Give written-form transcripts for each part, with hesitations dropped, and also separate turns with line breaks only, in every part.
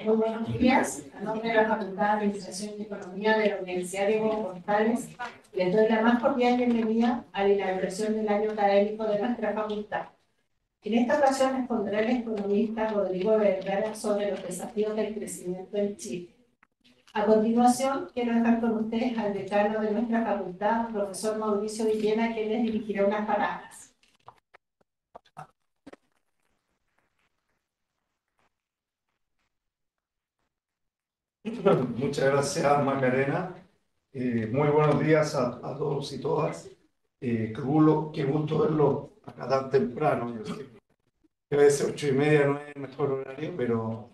Muy buenos días. A nombre de la Facultad de Administración y Economía de la Universidad Diego Portales, les doy la más cordial bienvenida a la inauguración del año académico de nuestra facultad. En esta ocasión expondrá el economista Rodrigo Vergara sobre los desafíos del crecimiento en Chile. A continuación, quiero dejar con ustedes al decano de nuestra facultad, profesor Mauricio Villena, que les dirigirá unas palabras.
Muchas gracias, Macarena. Muy buenos días a todos y todas. Qué gusto verlo acá tan temprano. Yo sé que a veces 8:30 no es el mejor horario, pero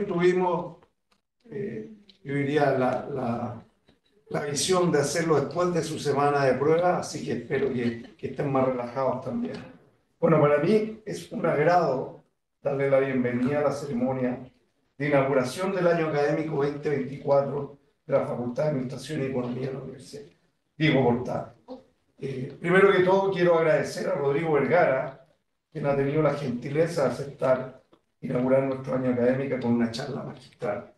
tuvimos, yo diría, la visión de hacerlo después de su semana de prueba, así que espero que estén más relajados también. Bueno, para mí es un agrado darle la bienvenida a la ceremonia de inauguración del año académico 2024 de la Facultad de Administración y Economía de la Universidad Diego Portales. Primero que todo, quiero agradecer a Rodrigo Vergara, quien ha tenido la gentileza de aceptar inaugurar nuestro año académico con una charla magistral.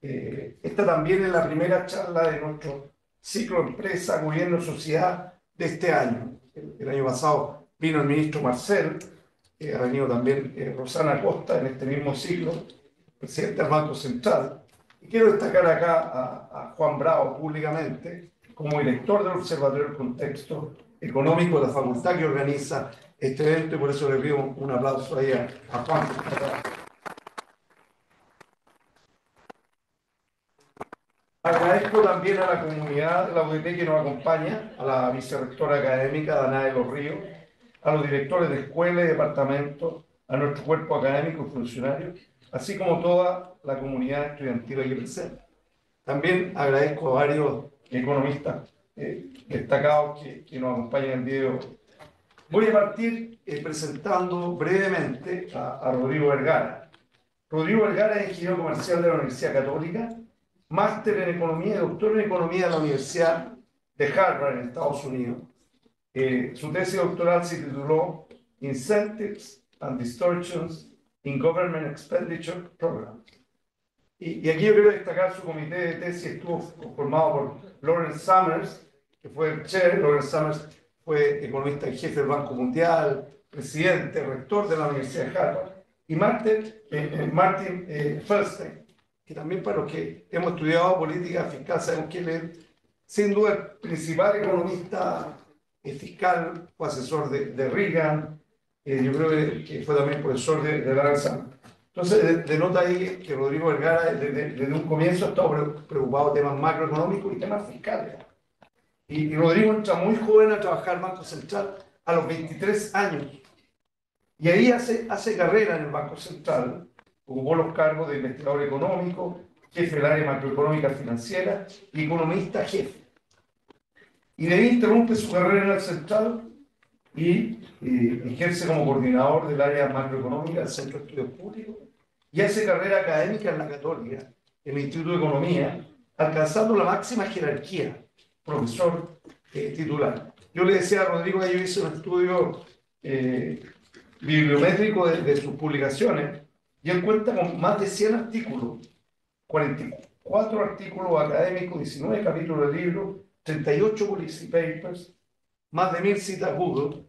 Esta también es la primera charla de nuestro ciclo Empresa, Gobierno, Sociedad de este año. El año pasado vino el ministro Marcel, ha venido también Rosana Costa en este mismo ciclo, presidente del Banco Central. Y quiero destacar acá a Juan Bravo públicamente como director del Observatorio del Contexto Económico de la facultad que organiza este evento, y por eso le pido un aplauso ahí a Juan. Agradezco también a la comunidad de la UDT que nos acompaña, a la vicerrectora académica Danae de los Ríos, a los directores de escuelas y departamentos, a nuestro cuerpo académico y funcionarios, así como toda la comunidad estudiantil aquí presente. También agradezco a varios economistas destacados que nos acompañan el día de hoy. Voy a partir presentando brevemente a Rodrigo Vergara. Rodrigo Vergara es ingeniero comercial de la Universidad Católica, máster en Economía y doctor en Economía de la Universidad de Harvard en Estados Unidos. Su tesis doctoral se tituló Incentives and Distortions in Government Expenditure Programs. Y aquí yo quiero destacar su comité de tesis, estuvo formado por Lawrence Summers, que fue el chair. Lawrence Summers fue economista en jefe del Banco Mundial, presidente, rector de la Universidad de Harvard, y Martin Feldstein, que también para los que hemos estudiado política fiscal sabemos que él es sin duda el principal economista fiscal, fue asesor de Reagan, yo creo que fue también profesor de Lawrence Summers. Entonces, denota ahí que Rodrigo Vergara desde un comienzo ha estado preocupado de temas macroeconómicos y temas fiscales. Y Rodrigo entra muy joven a trabajar en el Banco Central a los 23 años. Y ahí hace carrera en el Banco Central, ocupó los cargos de investigador económico, jefe del área macroeconómica financiera y economista jefe. Y de ahí interrumpe su carrera en el Central y ejerce como coordinador del área macroeconómica del Centro de Estudios Públicos y hace carrera académica en la Católica, en el Instituto de Economía, alcanzando la máxima jerarquía, profesor titular. Yo le decía a Rodrigo que yo hice un estudio bibliométrico de sus publicaciones y él cuenta con más de 100 artículos, 44 artículos académicos, 19 capítulos de libros, 38 policy papers, más de 1000 citas Google.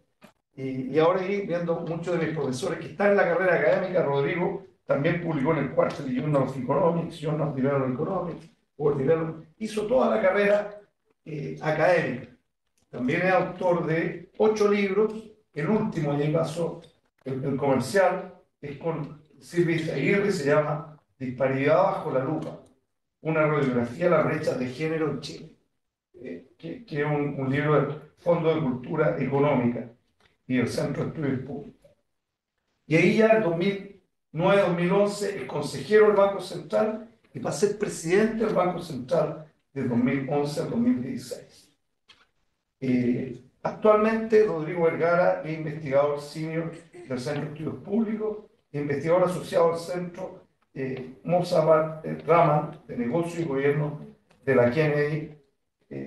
Y ahora ahí viendo muchos de mis profesores que están en la carrera académica. Rodrigo también publicó en el Quarterly Journal of Economics, Journal of Development Economics, World Development, hizo toda la carrera académica. También es autor de 8 libros, el último, y ahí pasó el comercial, es con Silvia Aguirre, se llama Disparidad bajo la lupa, una radiografía de las brechas de género en Chile, que es un libro del Fondo de Cultura Económica y el Centro de Estudios Públicos. Y ahí ya en 2009-2011 es consejero del Banco Central y va a ser presidente del Banco Central de 2011 al 2016. Actualmente Rodrigo Vergara es investigador senior del Centro de Estudios Públicos, investigador asociado al Centro Mozart Raman de Negocio y Gobierno de la Kennedy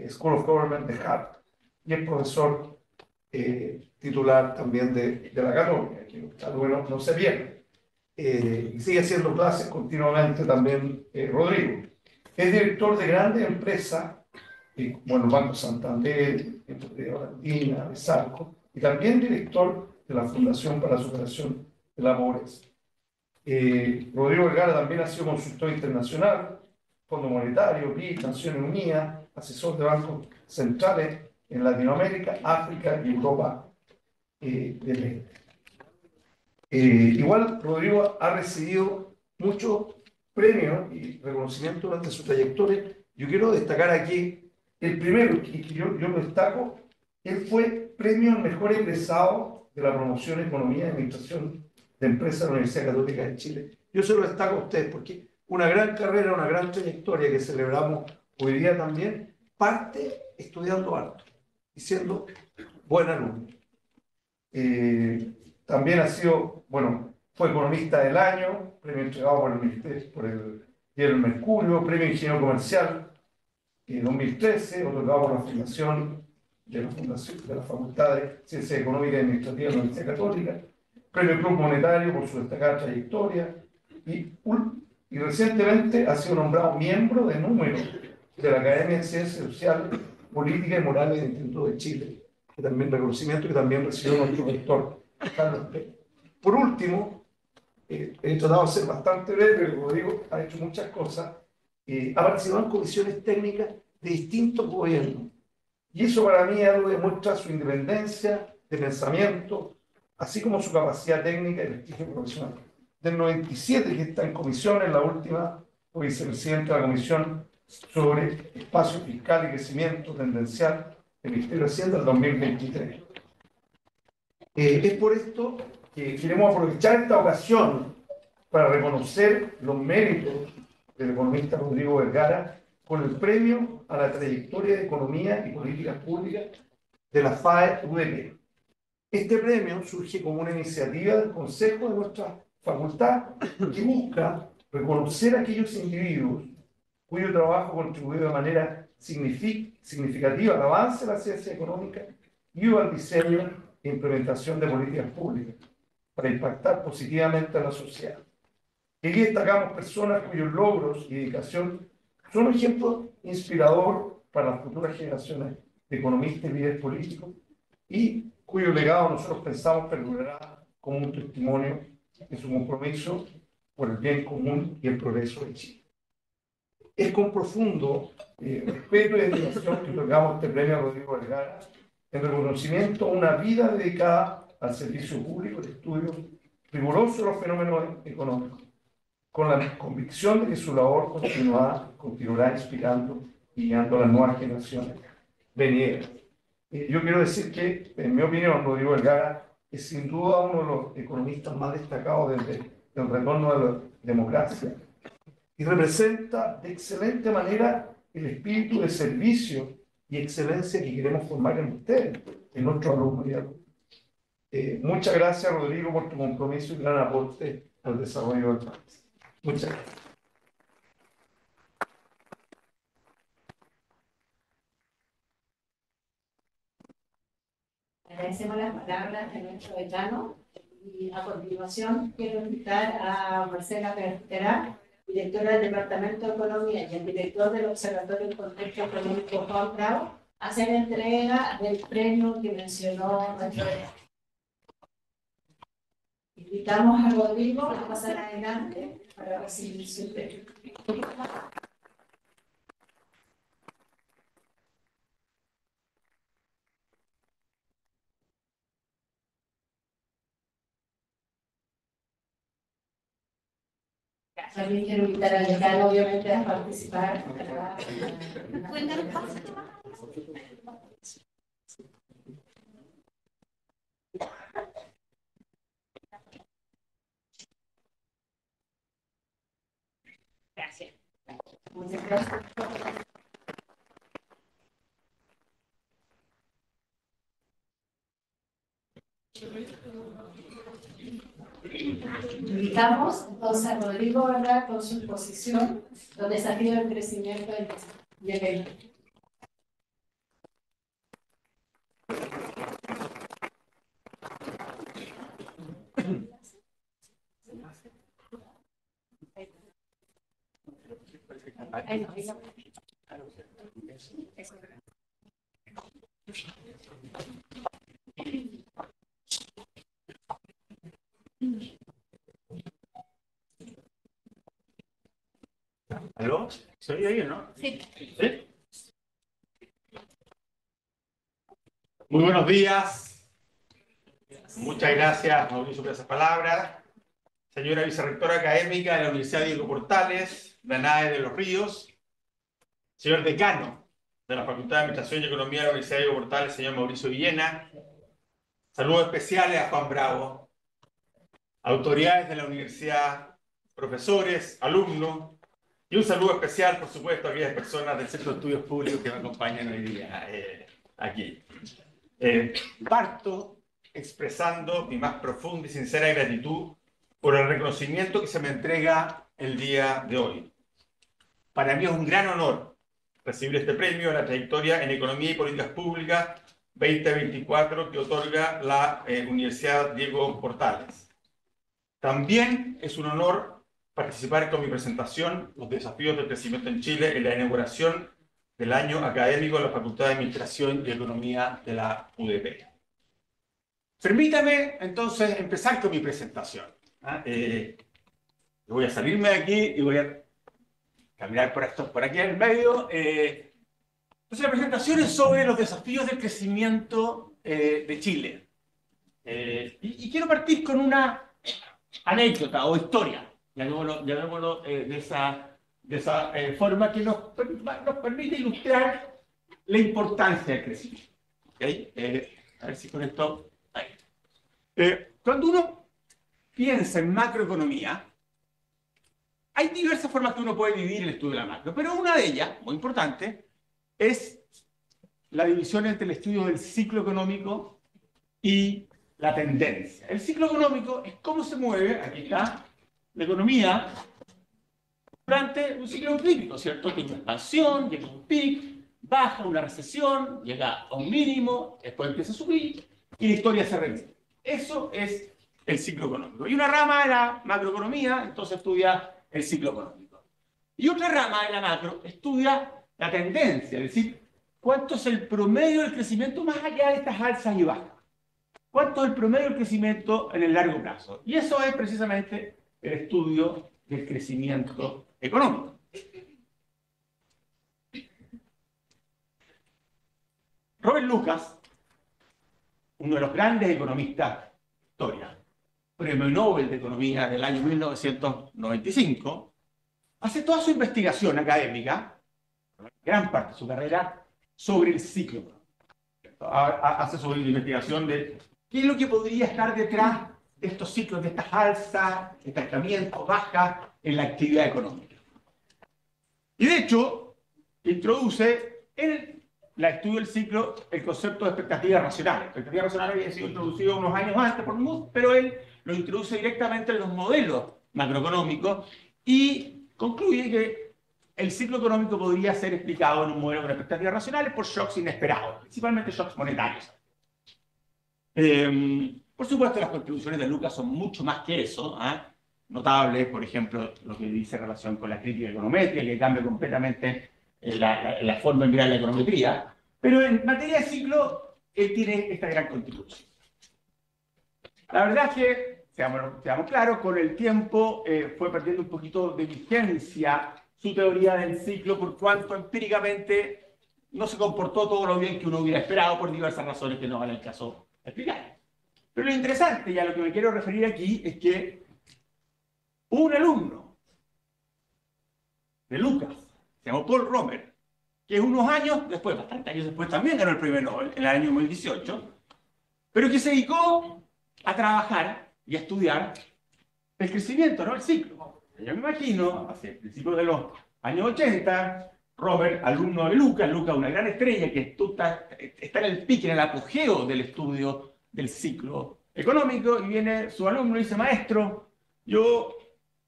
School of Government de Harvard, y es profesor titular también de la Católica, que tal vez no se viene. y sigue haciendo clases continuamente también Rodrigo. Es director de grandes empresas, bueno, Banco Santander, Andina, de Sarco, y también director de la Fundación para la Superación de la Pobreza. Rodrigo Vergara también ha sido consultor internacional, Fondo Monetario, BID, Naciones Unidas, asesor de bancos centrales en Latinoamérica, África y Europa del Este. Igual Rodrigo ha recibido muchos premios y reconocimientos durante su trayectoria. Yo quiero destacar aquí el primero, y yo lo destaco, él fue premio al mejor egresado de la promoción Economía y Administración de Empresas de la Universidad Católica de Chile. Yo se lo destaco a ustedes porque una gran carrera, una gran trayectoria que celebramos hoy día también, parte estudiando harto y siendo buen alumno. También ha sido, bueno, fue economista del año, premio entregado por el Ministerio, por el Diario El Mercurio, premio Ingeniero Comercial 2013, otorgado por la Fundación de la Facultad de Ciencias Económicas y Administrativas de la Universidad Católica, premio Club Monetario por su destacada trayectoria y recientemente ha sido nombrado miembro de número de la Academia de Ciencias Sociales, Políticas y Morales del Instituto de Chile, que también reconocimiento que también recibió nuestro rector, Carlos Pérez. Por último, he tratado de ser bastante breve, pero como digo, ha hecho muchas cosas. Ha participado en comisiones técnicas de distintos gobiernos. Y eso para mí es algo que demuestra su independencia de pensamiento, así como su capacidad técnica y prestigio profesional. Del 97 que está en comisiones, la última fue vicepresidente de la Comisión sobre Espacio Fiscal y Crecimiento Tendencial del Ministerio de Hacienda del 2023. Es por esto que queremos aprovechar esta ocasión para reconocer los méritos del economista Rodrigo Vergara con el premio a la trayectoria de economía y políticas públicas de la FAE-UDP. Este premio surge como una iniciativa del Consejo de nuestra facultad que busca reconocer a aquellos individuos cuyo trabajo contribuyó de manera significativa al avance de la ciencia económica y al diseño e implementación de políticas públicas para impactar positivamente a la sociedad. Y aquí destacamos personas cuyos logros y dedicación son un ejemplo inspirador para las futuras generaciones de economistas y líderes políticos y cuyo legado nosotros pensamos perdurará como un testimonio de su compromiso por el bien común y el progreso de Chile. Es con profundo respeto y admiración que otorgamos este premio a Rodrigo Vergara en reconocimiento a una vida dedicada al servicio público de estudio riguroso de los fenómenos económicos, con la convicción de que su labor continuará inspirando y guiando a las nuevas generaciones venideras. Yo quiero decir que, en mi opinión, Rodrigo Vergara es sin duda uno de los economistas más destacados desde el retorno de la democracia y representa de excelente manera el espíritu de servicio y excelencia que queremos formar en ustedes, en nuestros alumnos y alumnos. Muchas gracias, Rodrigo, por tu compromiso y gran aporte al desarrollo del país. Muchas gracias.
Agradecemos las palabras de nuestro decano y a continuación quiero invitar a Marcela Pertera, directora del Departamento de Economía y el director del Observatorio del Contexto Económico Juan Bravo, a hacer entrega del premio que mencionó nuestro decano. Invitamos a Rodrigo a pasar adelante para recibir su premio. También quiero invitar al decano, obviamente, a participar. Gracias. Muchas gracias. Invitamos entonces a Rodrigo Vergara con su exposición, Los desafíos del crecimiento y el empleo.
¿Aló? ¿Soy ahí, no?
Sí.
¿Sí? Muy buenos días. Muchas gracias, Mauricio, por esas palabras. Señora vicerrectora académica de la Universidad Diego Portales, Danae de los Ríos. Señor decano de la Facultad de Administración y Economía de la Universidad Diego Portales, señor Mauricio Villena. Saludos especiales a Juan Bravo. Autoridades de la universidad, profesores, alumnos. Y un saludo especial, por supuesto, a aquellas personas del Centro de Estudios Públicos que me acompañan hoy día aquí. Parto expresando mi más profunda y sincera gratitud por el reconocimiento que se me entrega el día de hoy. Para mí es un gran honor recibir este premio a la trayectoria en Economía y Políticas Públicas 2024 que otorga la Universidad Diego Portales. También es un honor participar con mi presentación, Los desafíos del crecimiento en Chile, en la inauguración del año académico de la Facultad de Administración y Economía de la UDP. Permítame entonces empezar con mi presentación. Voy a salirme de aquí y voy a caminar por aquí en el medio. Entonces la presentación es sobre los desafíos del crecimiento de Chile. Y quiero partir con una anécdota o historia, llamémoslo de esa forma que nos permite ilustrar la importancia del crecimiento. ¿Okay? A ver si con esto... Cuando uno piensa en macroeconomía, hay diversas formas que uno puede dividir el estudio de la macro, pero una de ellas, muy importante, es la división entre el estudio del ciclo económico y la tendencia. El ciclo económico es cómo se mueve, aquí está, la economía durante un ciclo cíclico, ¿cierto? Tiene una expansión, llega a un pic, baja una recesión, llega a un mínimo, después empieza a subir y la historia se repite. Eso es el ciclo económico. Y una rama de la macroeconomía, entonces estudia el ciclo económico. Y otra rama de la macro estudia la tendencia, es decir, cuánto es el promedio del crecimiento más allá de estas alzas y bajas. ¿Cuánto es el promedio del crecimiento en el largo plazo? Y eso es precisamente el estudio del crecimiento económico. Robert Lucas, uno de los grandes economistas de la historia, premio Nobel de Economía del año 1995, hace toda su investigación académica, gran parte de su carrera, sobre el ciclo. Hace su investigación de qué es lo que podría estar detrás de estos ciclos, de estas alzas, estancamientos, bajas en la actividad económica. Y de hecho, introduce en el estudio del ciclo el concepto de expectativas racionales. Expectativas racionales había sido introducido unos años antes por Moore, pero él lo introduce directamente en los modelos macroeconómicos y concluye que el ciclo económico podría ser explicado en un modelo con expectativas racionales por shocks inesperados, principalmente shocks monetarios. Por supuesto, las contribuciones de Lucas son mucho más que eso. Notables, por ejemplo, lo que dice en relación con la crítica econométrica, que cambia completamente la forma de mirar la econometría. Pero en materia de ciclo, él tiene esta gran contribución. La verdad es que, seamos claros, con el tiempo fue perdiendo un poquito de vigencia su teoría del ciclo, por cuanto empíricamente no se comportó todo lo bien que uno hubiera esperado por diversas razones que no vale el caso explicar. Pero lo interesante, y a lo que me quiero referir aquí, es que un alumno de Lucas, se llamó Paul Romer, que unos años después, bastantes años después, también ganó el premio Nobel, en el año 2018, pero que se dedicó a trabajar y a estudiar el crecimiento, no el ciclo. Yo me imagino, hacia principios de los años 80, Robert, alumno de Lucas, una gran estrella que está en el pique, en el apogeo del estudio del ciclo económico, y viene su alumno y dice: maestro, yo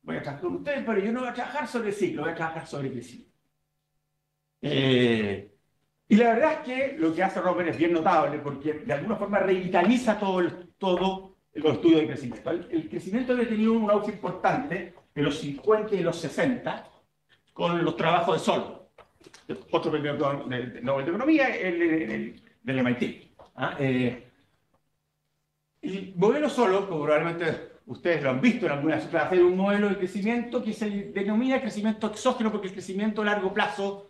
voy a trabajar con usted, pero yo no voy a trabajar sobre el ciclo, voy a trabajar sobre el crecimiento. Y la verdad es que lo que hace Robert es bien notable, porque de alguna forma revitaliza todo el estudio del crecimiento. El crecimiento había tenido un auge importante de los 50 y los 60, con los trabajos de Sol, otro premio de Nobel de Economía, del MIT. El modelo Solow, como probablemente ustedes lo han visto en algunas clases, es un modelo de crecimiento que se denomina crecimiento exógeno porque el crecimiento a largo plazo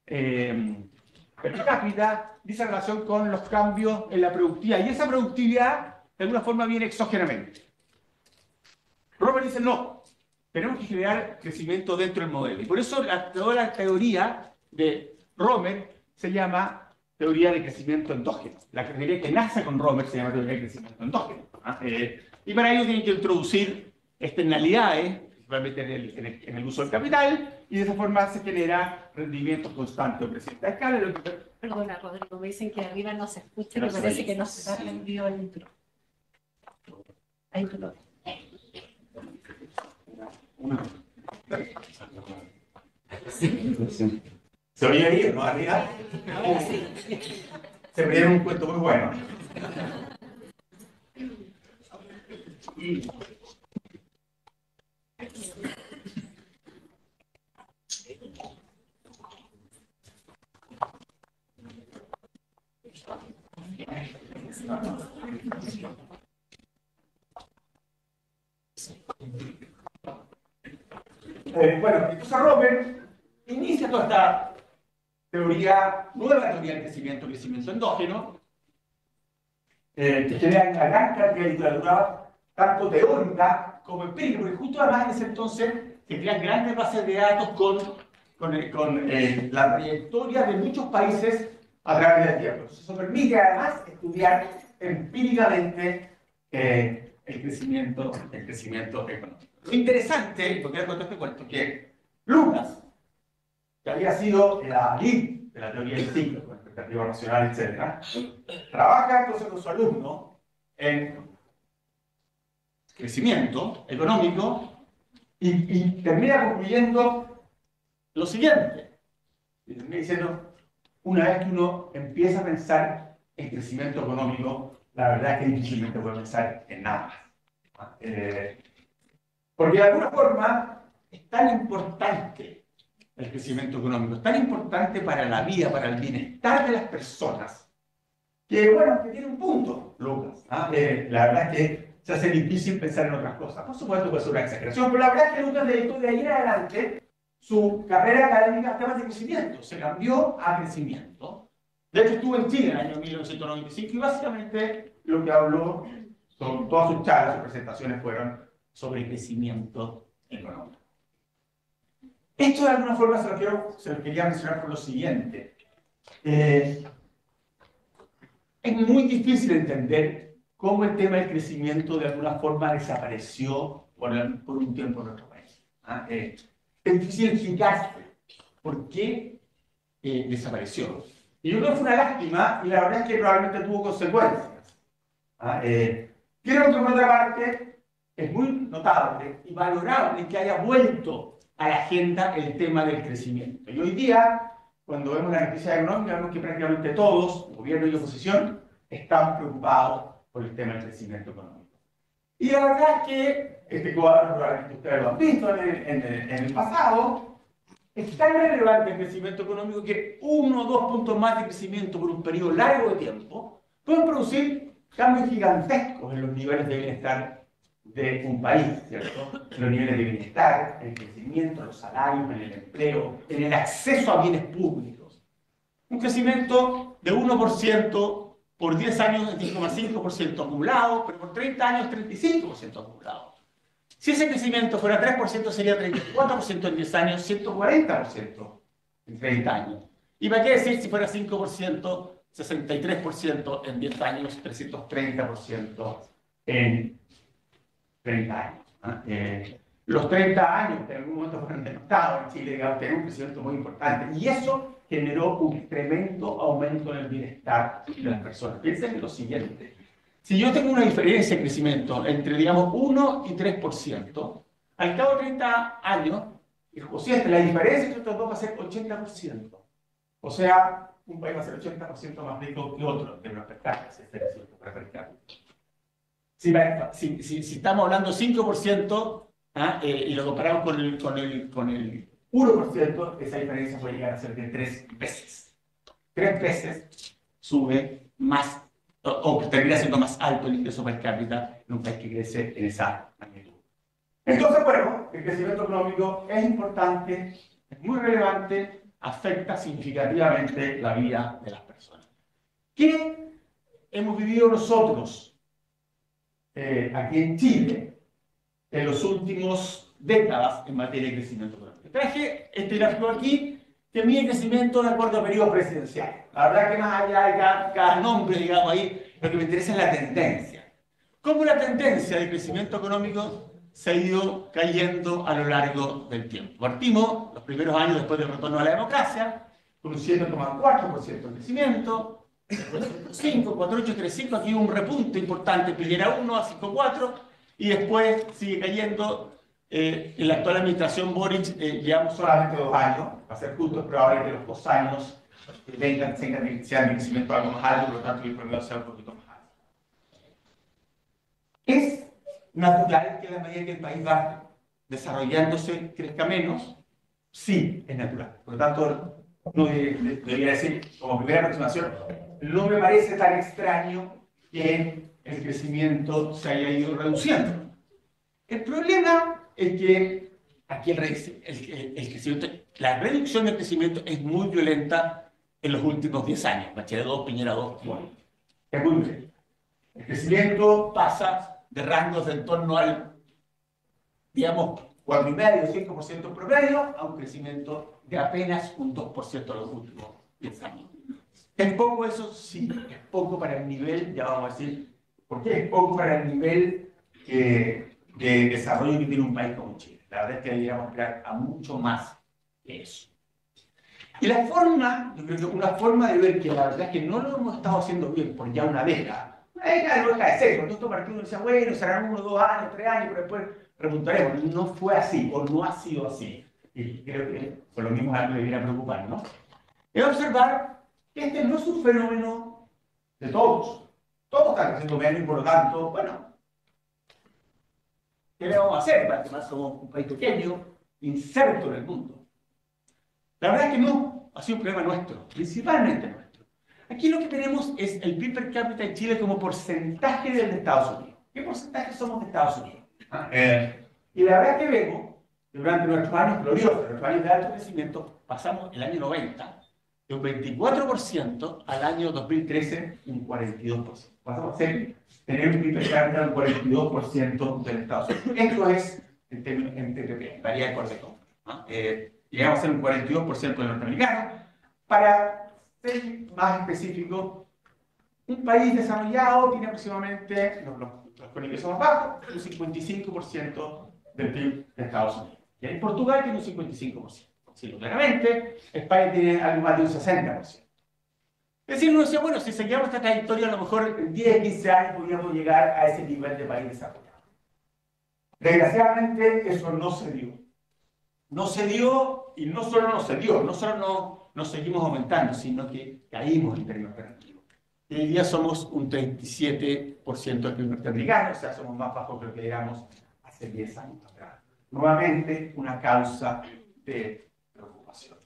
per cápita dice relación con los cambios en la productividad. Y esa productividad, de alguna forma, viene exógenamente. Romer dice, no, tenemos que generar crecimiento dentro del modelo. Y por eso toda la teoría de Romer se llama teoría de crecimiento endógeno. La teoría que nace con Romer se llama teoría de crecimiento endógeno. Y para ello tienen que introducir externalidades, principalmente en el uso del capital, y de esa forma se genera rendimientos constantes o crecientes. A escala de lo que...
Perdona, Rodrigo, me dicen que arriba no se escucha,
No
que
se
parece
oye.
que no se ha rendido el intro. Ahí tú lo ves.
¿Se oye ahí, no? Arriba.
Ahora sí.
Se me dieron un cuento muy bueno. Bueno, entonces Romer inicia toda esta nueva teoría del crecimiento endógeno, que genera una gran cantidad de literatura, tanto teórica como empírica, porque justo además en ese entonces se crean grandes bases de datos con la trayectoria de muchos países a través del tiempo. Eso permite además estudiar empíricamente el crecimiento económico. Lo interesante, y porque les cuento este cuento, que Lucas, que había sido la elite de la teoría del ciclo, con expectativa racional, etc., trabaja entonces con su alumno en crecimiento económico y termina concluyendo lo siguiente. Y termina diciendo, una vez que uno empieza a pensar en crecimiento económico, la verdad es que difícilmente puede pensar en nada más. Porque de alguna forma es tan importante el crecimiento económico, es tan importante para la vida, para el bienestar de las personas, que bueno, que tiene un punto, Lucas. La verdad es que se hace difícil pensar en otras cosas. Por supuesto puede ser una exageración, pero la verdad es que Lucas dedicó de ahí en adelante su carrera académica a temas de crecimiento, se cambió a crecimiento. De hecho estuvo en Chile en el año 1995 y básicamente lo que habló, son todas sus charlas, sus presentaciones fueron sobre crecimiento económico. Esto de alguna forma se lo quería mencionar por lo siguiente. Es muy difícil entender cómo el tema del crecimiento de alguna forma desapareció por un tiempo en nuestro país. Es difícil explicar por qué desapareció. Y yo creo que fue una lástima y la verdad es que probablemente tuvo consecuencias. Creo que por otra parte es muy notable y valorable que haya vuelto a la agenda el tema del crecimiento. Y hoy día, cuando vemos la noticia económica, vemos que prácticamente todos, gobierno y oposición, están preocupados por el tema del crecimiento económico. Y la verdad es que este cuadro, probablemente ustedes lo han visto en el pasado, es tan relevante el crecimiento económico que 1 o 2 puntos más de crecimiento por un periodo largo de tiempo pueden producir cambios gigantescos en los niveles de bienestar de un país, ¿cierto? En los niveles de bienestar, en el crecimiento, en los salarios, en el empleo, en el acceso a bienes públicos. Un crecimiento de 1% por 10 años es 5,5% acumulado, pero por 30 años 35% acumulado. Si ese crecimiento fuera 3%, sería 34% en 10 años, 140% en 30 años. ¿Y para qué decir si fuera 5%, 63% en 10 años, 330% en 30 años? Los 30 años que en algún momento fueron denotados en Chile, digamos, tenían un crecimiento muy importante. Y eso generó un tremendo aumento en el bienestar de las personas. Piensen en lo siguiente. Si yo tengo una diferencia de crecimiento entre, digamos, 1 y 3%, al cabo de 30 años, el cociente, la diferencia entre estos dos va a ser 80%. O sea, un país va a ser 80% más rico que otro, de una perspectiva, si estamos hablando 5%, y lo comparamos con 1%, esa diferencia puede llegar a ser de 3 veces. 3 veces sube más, o termina siendo más alto el ingreso per cápita en un país que crece en esa magnitud. Entonces, bueno, el crecimiento económico es importante, es muy relevante, afecta significativamente la vida de las personas. ¿Qué hemos vivido nosotros aquí en Chile en los últimos décadas en materia de crecimiento económico? Traje este gráfico aquí que mide crecimiento de acuerdo a periodos presidenciales. La verdad que más allá de cada nombre, digamos ahí, lo que me interesa es la tendencia. ¿Cómo la tendencia de crecimiento económico se ha ido cayendo a lo largo del tiempo? Partimos los primeros años después del retorno a la democracia, con un 7,4% de crecimiento, 5, 4,8, 3,5, aquí un repunte importante, Piñera 1 a 5,4, y después sigue cayendo. En la actual administración Boric llevamos solamente 2 años, para ser justos, probablemente los 2 años sean de crecimiento algo más alto, por lo tanto el promedio sea un poquito más alto. ¿Es natural que a la medida que el país va desarrollándose crezca menos? Sí, es natural. Por lo tanto, no debería decir, como primera aproximación, no me parece tan extraño que el crecimiento se haya ido reduciendo. El problema es que aquí el crecimiento, la reducción del crecimiento es muy violenta en los últimos 10 años. Bachelet 2, Piñera 2, bueno, es muy violenta. El crecimiento pasa de rangos de en torno al, digamos, 4,5, 5% promedio a un crecimiento de apenas un 2% en los últimos 10 años. ¿Es poco eso? Sí, es poco para el nivel, ya vamos a decir, ¿por qué es poco para el nivel de desarrollo que tiene un país como Chile? La verdad es que deberíamos aspirar a mucho más que eso. Y la forma, yo creo que una forma de ver que la verdad es que no lo hemos estado haciendo bien por ya una década no deja de ser, cuando estos partidos decían, bueno, serán 1, 2 años, 3 años, pero después preguntaremos, no fue así, o no ha sido así. Y creo que por lo mismo es algo que debería preocupar, ¿no? Es observar que este no es un fenómeno de todos. Todos están creciendo menos y por lo tanto, bueno, ¿qué le vamos a hacer? Además somos un país pequeño, inserto en el mundo. La verdad es que no, ha sido un problema nuestro, principalmente nuestro. Aquí lo que tenemos es el PIB per cápita de Chile como porcentaje del de Estados Unidos. ¿Qué porcentaje somos de Estados Unidos? Y la verdad es que vemos que durante nuestros años gloriosos, nuestros años de alto crecimiento, pasamos el año 90 de un 24% al año 2013 un 42%. Pasamos a tener un PIB per cápita del 42% del Estados Unidos. Esto es en TPP, varía de acuerdo con. Llegamos a ser un 42% de norteamericanos. Para ser más específico, un país desarrollado tiene aproximadamente, los con ingresos más bajos, un 55% del PIB de Estados Unidos. Y en Portugal tiene un 55%. Sí, claramente, España tiene algo más de un 60%. Es decir, uno decía, bueno, si seguíamos esta trayectoria, a lo mejor en 10, 15 años podríamos llegar a ese nivel de país desarrollado. Desgraciadamente, eso no se dio. No se dio, y no solo no se dio, no solo no seguimos aumentando, sino que caímos en términos relativos. Y hoy día somos un 37% del PIB norteamericano, o sea, somos más bajos que lo que éramos hace 10 años atrás. Nuevamente, una causa de preocupación.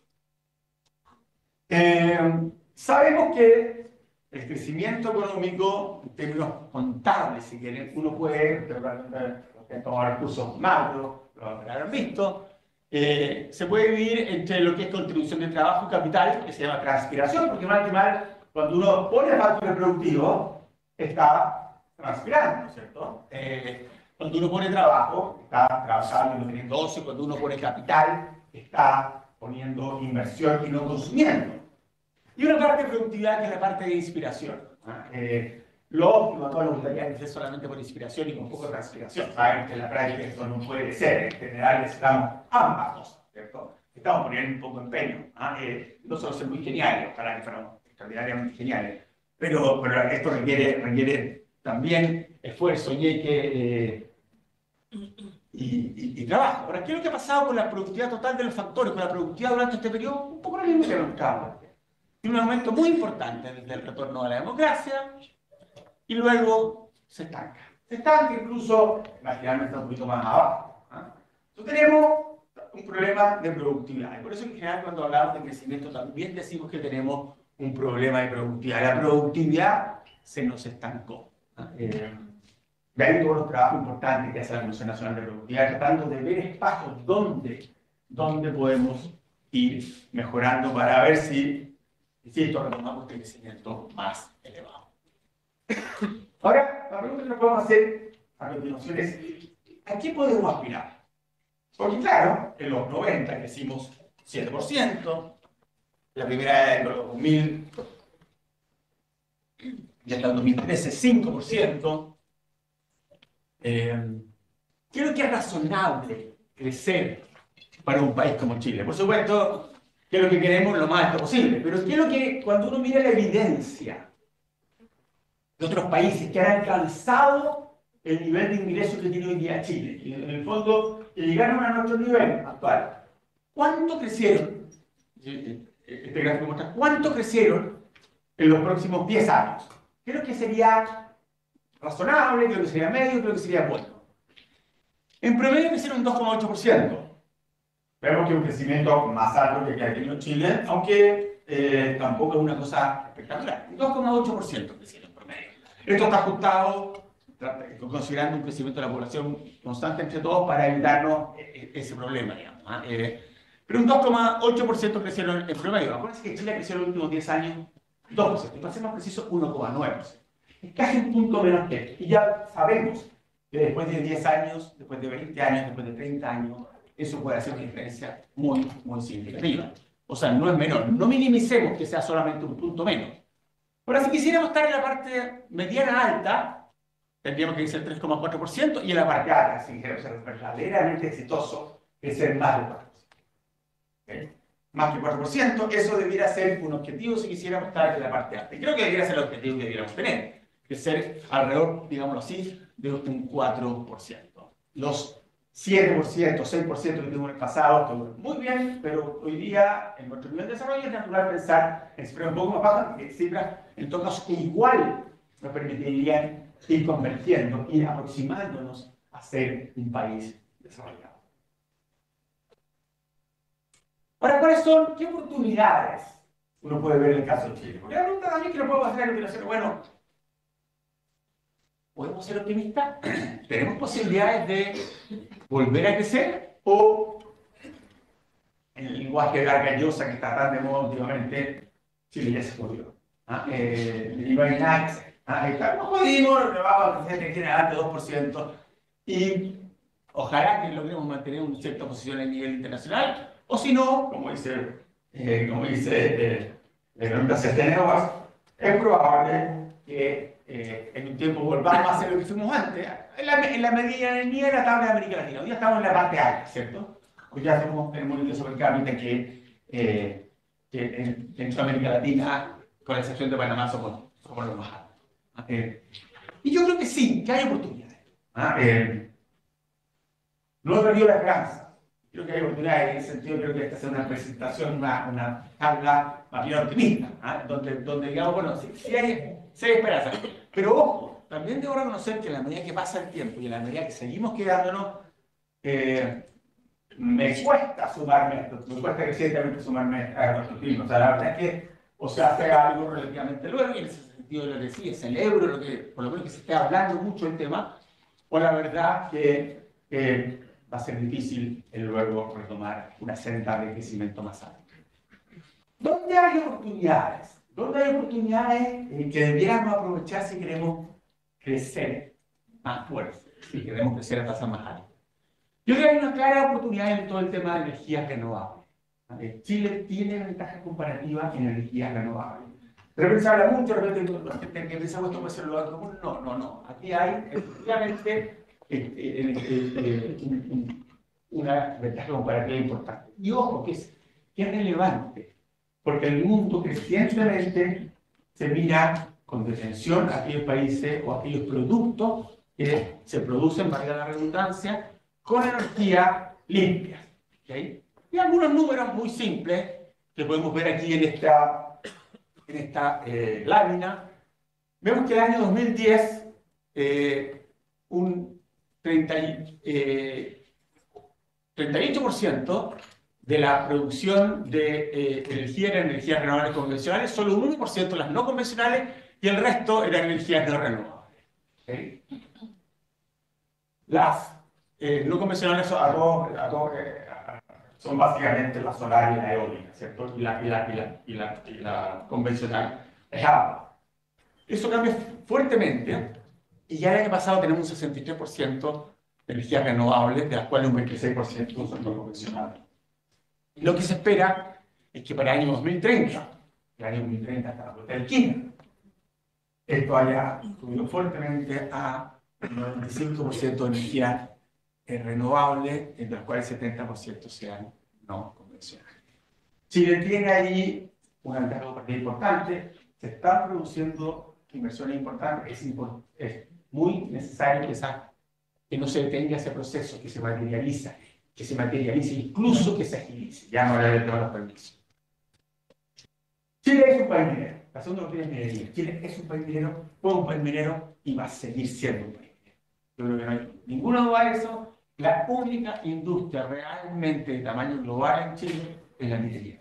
Sabemos que el crecimiento económico, en términos contables, si quieren, uno puede, los que han tomado recursos macro, lo habrán visto, se puede dividir entre lo que es contribución de trabajo y capital, que se llama transpiración, porque mal que mal, cuando uno pone factores productivos, está transpirando, ¿no es cierto? Cuando uno pone trabajo, está trabajando y no teniendo ocio. Cuando uno pone capital, está poniendo inversión y no consumiendo. Y una parte de productividad que es la parte de inspiración. Lo óptimo a todos nos gustaría crecer solamente por inspiración y con poco de transpiración. Saben que en la práctica esto no puede ser. En general necesitamos ambas cosas, ¿cierto? Estamos poniendo un poco de empeño. No solo ser muy geniales, ojalá que fuéramos extraordinariamente geniales, pero esto requiere también esfuerzo, y trabajo. Ahora, ¿qué es lo que ha pasado con la productividad total de los factores, con la productividad durante este periodo? Un poco lo mismo que notamos. Tiene un aumento muy importante desde el retorno a la democracia y luego se estanca. Se estanca incluso, marginalmente un poquito más abajo. Entonces tenemos un problema de productividad. Y por eso en general cuando hablamos de crecimiento también decimos que tenemos un problema de productividad. La productividad se nos estancó. De ahí todos los trabajos importantes que hace la Comisión Nacional de Productividad, tratando de ver espacios donde podemos ir mejorando para ver si retomamos este crecimiento más elevado. Ahora, la pregunta que nos podemos hacer a continuación es, ¿a qué podemos aspirar? Porque claro, en los 90 crecimos 7%, la primera de los 2000, ya hasta el 2013, 5%. ¿Qué es lo que es razonable crecer para un país como Chile? Por supuesto, ¿qué es lo que queremos lo más alto posible? Pero ¿qué es lo que, cuando uno mira la evidencia de otros países que han alcanzado el nivel de ingresos que tiene hoy día Chile, y en el fondo que llegaron a nuestro nivel actual, ¿cuánto crecieron? Este gráfico muestra cuánto crecieron en los próximos 10 años. Creo que sería razonable, creo que sería medio, creo que sería bueno. En promedio crecieron un 2,8%. Vemos que es un crecimiento más alto que aquí en Chile, aunque tampoco es una cosa espectacular. Un 2,8% crecieron en promedio. Esto está ajustado, considerando un crecimiento de la población constante entre todos para evitarnos ese problema, digamos. Pero un 2,8% crecieron en promedio. Acuérdense que Chile creció en los últimos 10 años 2%, y para ser más preciso, 1,9%. Es casi un punto menos que esto. Y ya sabemos que después de 10 años, después de 20 años, después de 30 años, eso puede hacer una diferencia muy, muy significativa. O sea, no es menor. No minimicemos que sea solamente un punto menos. Ahora, si quisiéramos estar en la parte mediana alta, tendríamos que irse el 3,4%, y en la parte alta, si queremos ser verdaderamente exitoso, es ser más del 4%. ¿Okay? Más que 4%, eso debiera ser un objetivo si quisiéramos estar en la parte alta. Y creo que debiera ser el objetivo que debiéramos tener, que es ser alrededor, digámoslo así, de un 4%. Los 7%, 6% que tuvimos en el pasado, estuvieron muy bien, pero hoy día, en nuestro nivel de desarrollo, es natural pensar en cifras un poco más bajas, porque cifras, en todo caso, que igual nos permitirían ir convergiendo, ir aproximándonos a ser un país desarrollado. Ahora, ¿qué oportunidades uno puede ver en el caso de Chile? Porque la pregunta también que nos podemos hacer a continuación, bueno, ¿podemos ser optimistas? ¿Tenemos posibilidades de volver a crecer? ¿O, en el lenguaje de la gallosa que está tan de moda últimamente, Chile ya se jodió? Y no hay nada que hacer. Nos jodimos, nos vamos a crecer en adelante 2%, y ojalá que logremos mantener una cierta posición a nivel internacional, o si no, como dice Stenevas, es probable que en un tiempo volvamos a hacer lo que fuimos antes, en la medianía de la tabla de América Latina. Hoy ya estamos en la parte alta, ¿cierto? Hoy ya tenemos un ingreso per cápita que en toda América Latina, con la excepción de Panamá, somos los más altos. Y yo creo que sí, que hay oportunidades. No he perdido la esperanza. Creo que hay oportunidades en ese sentido. Creo que esta es una presentación, una tabla más bien optimista, donde digamos, bueno, sí hay esperanza. Pero ojo, también debo reconocer que en la medida que pasa el tiempo y en la medida que seguimos quedándonos, me cuesta sumarme a esto, me cuesta recientemente sumarme a nuestros ritmos. O sea, la verdad es que, o sea, hacer algo relativamente luego, y en ese sentido lo que sí, celebro por lo menos que se esté hablando mucho del tema, o la verdad que va a ser difícil el luego retomar una senda de crecimiento más alto. ¿Dónde hay oportunidades? ¿Dónde hay oportunidades que debiéramos aprovechar si queremos crecer más fuerte, si queremos crecer a tasas más altas? Yo creo que hay una clara oportunidad en todo el tema de energías renovables. Chile tiene ventajas comparativas en energías renovables. De repente se habla mucho, de repente que pensamos esto puede ser lo común. No. Aquí hay efectivamente una ventaja comparativa importante. Y ojo, que es relevante, porque el mundo crecientemente se mira con detención a aquellos países o aquellos productos que se producen, valga la redundancia, con energía limpia. ¿Okay? Y algunos números muy simples que podemos ver aquí en esta lámina. Vemos que el año 2010 un 38% de la producción de energía era energías renovables convencionales, solo un 1% las no convencionales y el resto eran energías no renovables. ¿Okay? Las no convencionales son básicamente la solar y la eólica, ¿cierto? Y la convencional es agua. Eso cambia fuertemente y ya el año pasado tenemos un 63% de energías renovables, de las cuales un 26% son no convencionales. Lo que se espera es que para el año 2030, el año 2030 hasta la vuelta de la esquina, esto haya subido fuertemente a un 95% de energía renovable, entre las cuales el 70% sean no convencionales. Chile tiene ahí una ventaja comparativa importante, se están produciendo inversiones importantes, es muy necesario que no se detenga ese proceso, que se materialice, incluso que se agilice, ya no hablaré de todos los permisos. Chile es un país minero, la segunda no tiene minería. Chile es un país minero, fue un país minero y va a seguir siendo un país minero. Yo creo que no hay ninguna duda de eso. La única industria realmente de tamaño global en Chile es la minería.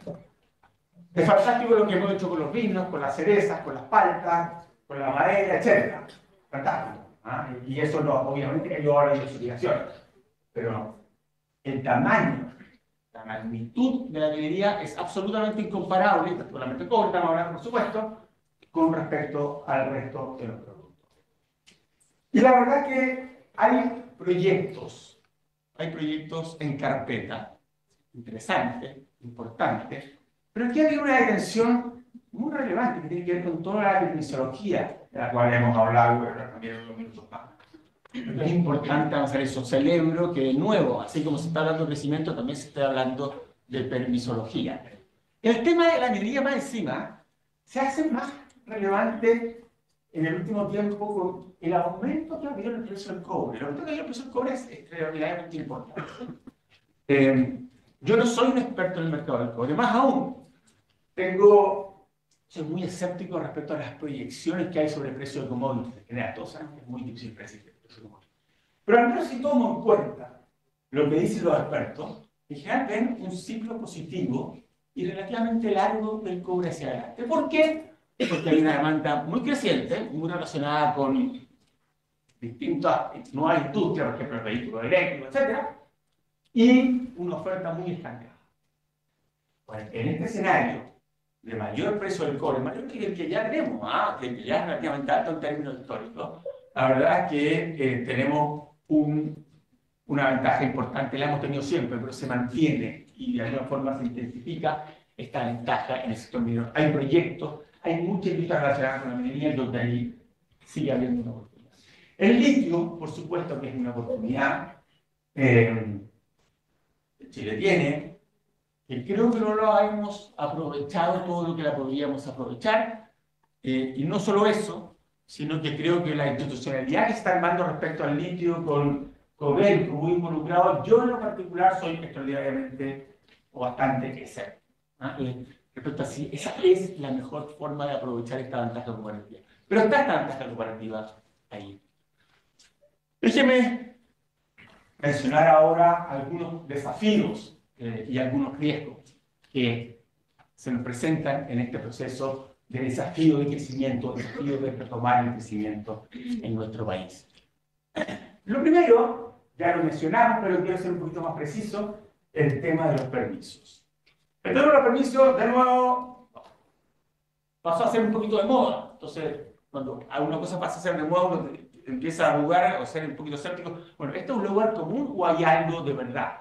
Es fantástico lo que hemos hecho con los vinos, con las cerezas, con las paltas, con la madera, etc. Fantástico. Y eso no, obviamente ayuda a la diversificación. Pero el tamaño, la magnitud de la minería es absolutamente incomparable, particularmente cobre, estamos hablando por supuesto, con respecto al resto de los productos. Y la verdad que hay proyectos en carpeta, interesantes, importantes, pero aquí hay una detención muy relevante que tiene que ver con toda la permisología de la cual hemos hablado también en unos minutos más. Es importante avanzar eso. Celebro que de nuevo, así como se está hablando de crecimiento, también se está hablando de permisología. El tema de la minería más encima se hace más relevante en el último tiempo con el aumento que ha habido en el precio del cobre. El aumento que ha habido en el precio del cobre es extraordinariamente importante. Yo no soy un experto en el mercado del cobre, más aún, soy muy escéptico respecto a las proyecciones que hay sobre el precio de commodities. En general, todos saben que es muy difícil predecir el precio de commodities. Pero al menos si tomo en cuenta lo que dicen los expertos, en general ven un ciclo positivo y relativamente largo del cobre hacia adelante. ¿Por qué? Porque hay una demanda muy creciente, muy relacionada con distintas nuevas industrias, por ejemplo el vehículo eléctrico, etc. Y una oferta muy estancada. Bueno, en este escenario de mayor precio del cobre, mayor que el que ya tenemos, que ya es relativamente alto en términos históricos, la verdad es que tenemos una ventaja importante, la hemos tenido siempre, pero se mantiene y de alguna forma se intensifica esta ventaja en el sector minero. Hay proyectos, hay muchas industrias relacionadas con la minería donde ahí sigue habiendo una oportunidad. El litio, por supuesto que es una oportunidad que Chile tiene, que creo que no lo hemos aprovechado todo lo que la podríamos aprovechar, y no solo eso, sino que creo que la institucionalidad que se está armando respecto al litio con Codelco muy involucrado, yo en lo particular soy extraordinariamente o bastante escéptico. Respecto a si esa es la mejor forma de aprovechar esta ventaja comparativa. Pero está esta ventaja comparativa ahí. Déjeme mencionar ahora algunos desafíos y algunos riesgos que se nos presentan en este proceso de desafío de crecimiento, desafío de retomar el crecimiento en nuestro país. Lo primero, ya lo mencionamos, pero quiero ser un poquito más preciso, el tema de los permisos. El tema de los permisos, de nuevo, pasó a ser un poquito de moda. Entonces, cuando alguna cosa pasa a ser de moda, uno empieza a dudar o ser un poquito escéptico. Bueno, ¿esto es un lugar común o hay algo de verdad?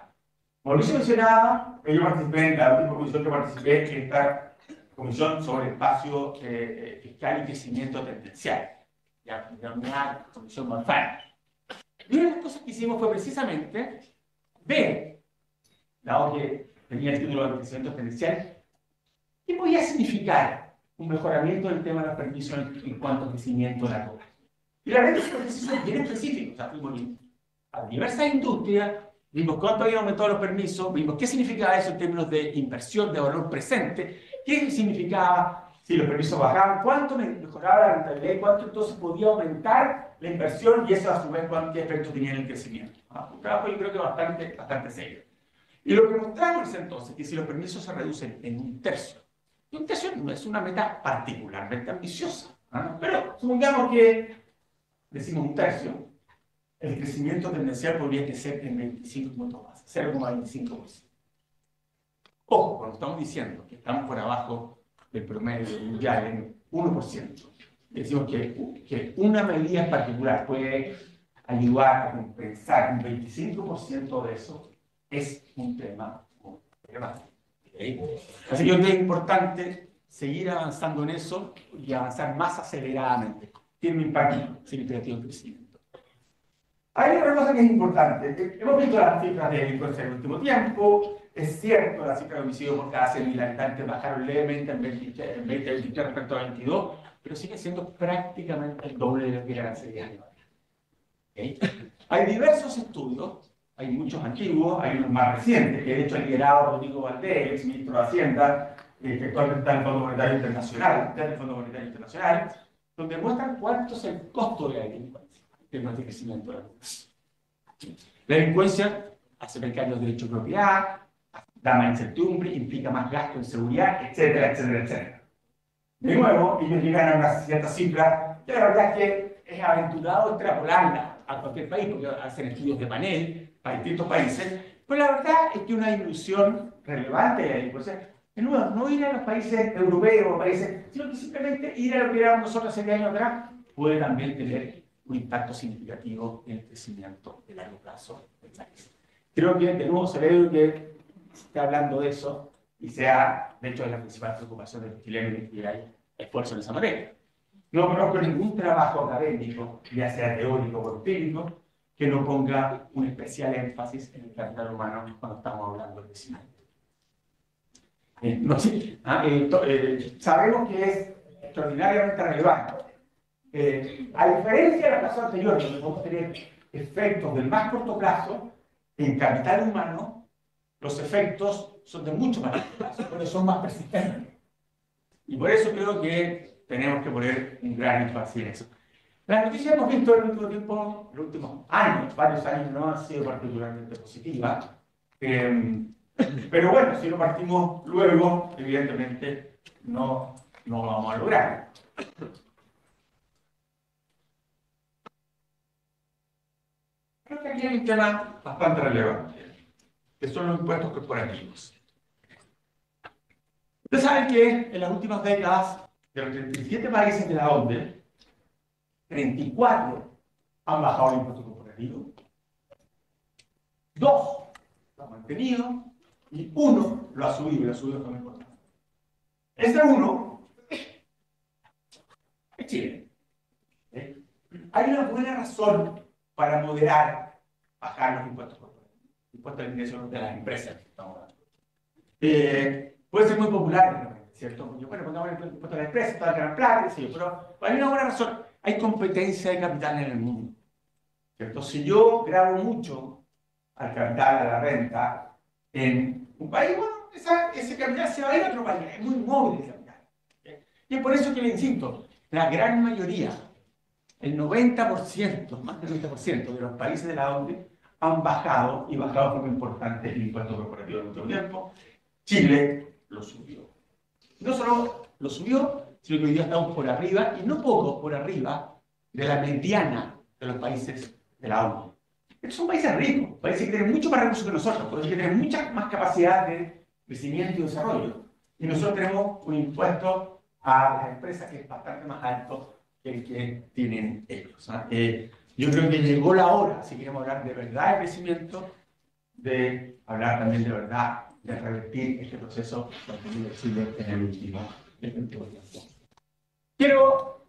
Mauricio mencionaba que yo participé en la última comisión que participé, en esta comisión sobre espacio fiscal y crecimiento tendencial, ya denominada comisión Manzana. Y una de las cosas que hicimos fue precisamente ver, dado que tenía el título de crecimiento tendencial, qué podía significar un mejoramiento del tema de los permisos en cuanto a crecimiento de la costa. Y la verdad es que son bien específicos. O sea, fuimos a diversas industrias, vimos cuánto habían aumentado los permisos, vimos qué significaba eso en términos de inversión de valor presente, qué significaba si los permisos bajaban, cuánto mejoraba la rentabilidad y cuánto entonces podía aumentar la inversión y eso a su vez qué efecto tenía en el crecimiento. Un trabajo yo creo que bastante serio. Y lo que mostramos es entonces que si los permisos se reducen en un tercio, y un tercio no es una meta particularmente ambiciosa, ¿ah? Pero supongamos que decimos un tercio, el crecimiento tendencial podría crecer en 25 puntos base, 0,25%. Ojo, cuando estamos diciendo que estamos por abajo del promedio mundial en 1%, decimos que una medida en particular puede ayudar a compensar un 25% de eso, es un tema muy relevante. ¿Okay? Así que yo creo que es importante seguir avanzando en eso y avanzar más aceleradamente. Tiene un impacto significativo en el crecimiento. Hay otra cosa que es importante. Hemos visto las cifras de delincuencia en el último tiempo. Es cierto, las cifras de homicidio por cada 100.000 habitantes bajaron levemente en 2023 respecto a 22, pero sigue siendo prácticamente el doble de lo que era hace 10 años. ¿Okay? Hay diversos estudios, hay muchos antiguos, hay unos más recientes, que de hecho ha liderado Rodrigo Valdés, ex ministro de Hacienda, que actualmente está en el Fondo Monetario Internacional, desde el Fondo Monetario Internacional, donde muestran cuánto es el costo de la delincuencia, en términos de crecimiento de la delincuencia. La delincuencia hace precario los derechos de propiedad, da más incertidumbre, implica más gasto en seguridad, etcétera, etcétera, etcétera. De nuevo, ellos llegan a una cierta cifra que la verdad es que es aventurado extrapolarla a cualquier país, porque hacen estudios de panel para distintos países, pero la verdad es que una disminución relevante de la delincuencia, de nuevo, no ir a los países europeos, países, sino que simplemente ir a lo que éramos nosotros hace años atrás, puede también tener un impacto significativo en el crecimiento de largo plazo del país. Creo que de nuevo celebro que se esté hablando de eso y sea, de hecho, la principal preocupación de los chilenos y que hay esfuerzo en esa materia. No conozco ningún trabajo académico, ya sea teórico o empírico, que no ponga un especial énfasis en el capital humano cuando estamos hablando de crecimiento. No sé, sabemos que es extraordinariamente relevante. A diferencia del caso anterior, donde podemos tener efectos del más corto plazo, en capital humano, los efectos son de mucho más largo plazo, porque son más persistentes. Y por eso creo que tenemos que poner un gran énfasis en eso. Las noticias que hemos visto en el último tiempo, en los últimos años, varios años, no han sido particularmente positivas. Pero bueno, si no partimos luego, evidentemente no lo vamos a lograr. Creo que aquí hay un tema bastante relevante, que son los impuestos corporativos. Ustedes saben que en las últimas décadas, de los 37 países de la OCDE, 34 han bajado el impuesto corporativo, 2 lo han mantenido y 1 lo ha subido, y lo ha subido muy importante. Ese 1 es Chile. Hay una buena razón para moderar, bajar los impuestos corporativos, impuestos de ingreso de las empresas que estamos hablando. Puede ser muy popular, ¿cierto? Porque, bueno, pongamos el impuesto de las empresas, toda la gran plata, ¿sí? Pero hay una buena razón. Hay competencia de capital en el mundo, ¿cierto? Si yo grabo mucho al capital, a la renta, en un país, bueno, ese capital se va a ir a otro país, es muy móvil el capital. Y es por eso que le insisto, la gran mayoría, el 90%, más del 90% de los países de la OCDE han bajado, y bajado de forma importante, el impuesto corporativo en el último tiempo. Chile lo subió. No solo lo subió, sino que hoy día estamos por arriba, y no poco por arriba, de la mediana de los países de la OCDE. Estos son países ricos, países que tienen mucho más recursos que nosotros, países que tienen mucha más capacidad de crecimiento y desarrollo. Y nosotros tenemos un impuesto a las empresas que es bastante más alto que el que tienen ellos. Yo creo que llegó la hora, si queremos hablar de verdad de crecimiento, de hablar también de verdad de revertir este proceso que ha tenido Chile en el último tiempo. Quiero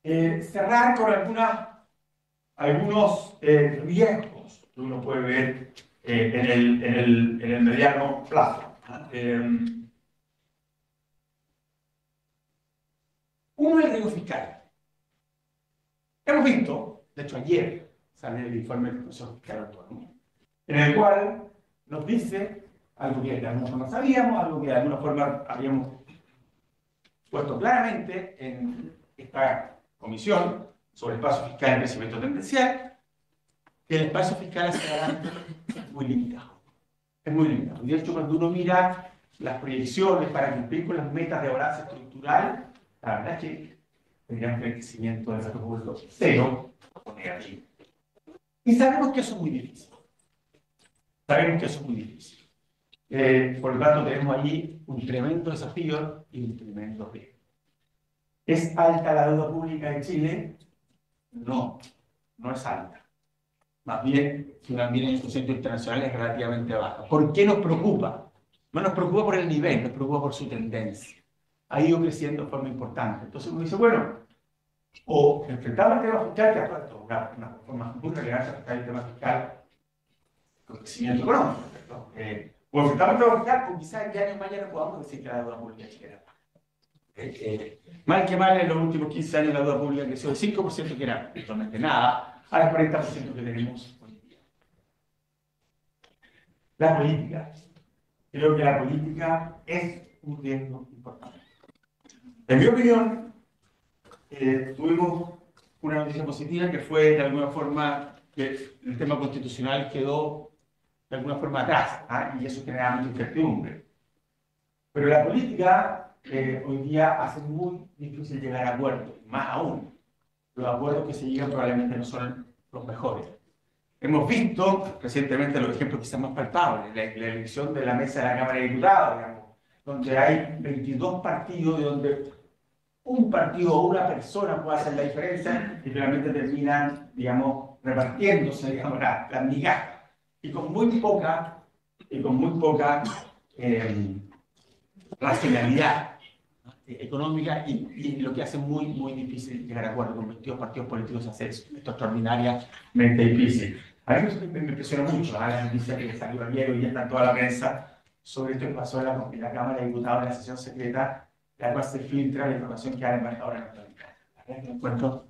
cerrar con algunos riesgos que uno puede ver en el mediano plazo. Uno es el riesgo fiscal. Hemos visto, de hecho ayer sale el informe del Consejo Fiscal Autónomo, en el cual nos dice algo que de alguna forma sabíamos, algo que de alguna forma habíamos puesto claramente en esta comisión sobre el espacio fiscal y el crecimiento tendencial, que el espacio fiscal hacia adelante es muy limitado. es muy limitado. De hecho, cuando uno mira las proyecciones para cumplir con las metas de balance estructural, la verdad es que tendríamos el crecimiento del sector público cero o negativo. Y sabemos que eso es muy difícil. Sabemos que eso es muy difícil. Por lo tanto, tenemos allí un tremendo desafío y un tremendo riesgo. ¿Es alta la deuda pública de Chile? No, no es alta. Más bien, si uno mira en el centro internacional, es relativamente baja. ¿Por qué nos preocupa? No nos preocupa por el nivel, nos preocupa por su tendencia. Ha ido creciendo de forma importante. Entonces uno dice, bueno, o enfrentamos el tema fiscal, que ha una forma muy relevante afectar el tema fiscal con crecimiento económico, ¿cierto? O enfrentamos el tema fiscal, pues quizás el año mañana podamos decir que la deuda pública chilena mal que mal, en los últimos 15 años la deuda pública creció del 5%, que era virtualmente nada, al 40% que tenemos hoy día. La política. Creo que la política es un riesgo importante. En mi opinión, tuvimos una noticia positiva que fue, de alguna forma, que el tema constitucional quedó de alguna forma atrás, ¿ah? Y eso genera mucha incertidumbre. Pero la política hoy día hace muy difícil llegar a acuerdos, más aún. Los acuerdos que se llegan probablemente no son los mejores. Hemos visto recientemente los ejemplos quizás más palpables, la elección de la mesa de la Cámara de Diputados, digamos, donde hay 22 partidos, de donde un partido o una persona puede hacer la diferencia y finalmente terminan, digamos, repartiéndose, digamos, las migajas. Y con muy poca racionalidad económica y lo que hace muy, muy difícil llegar a acuerdo con 22 partidos políticos, hacer esto extraordinariamente difícil. A mí me impresiona mucho la noticia que salió ayer, hoy ya está en toda la prensa, sobre esto que pasó en la Cámara de Diputados en la sesión secreta, la cual se filtra la información que hay en el embajador norteamericano. La verdad es que lo encuentro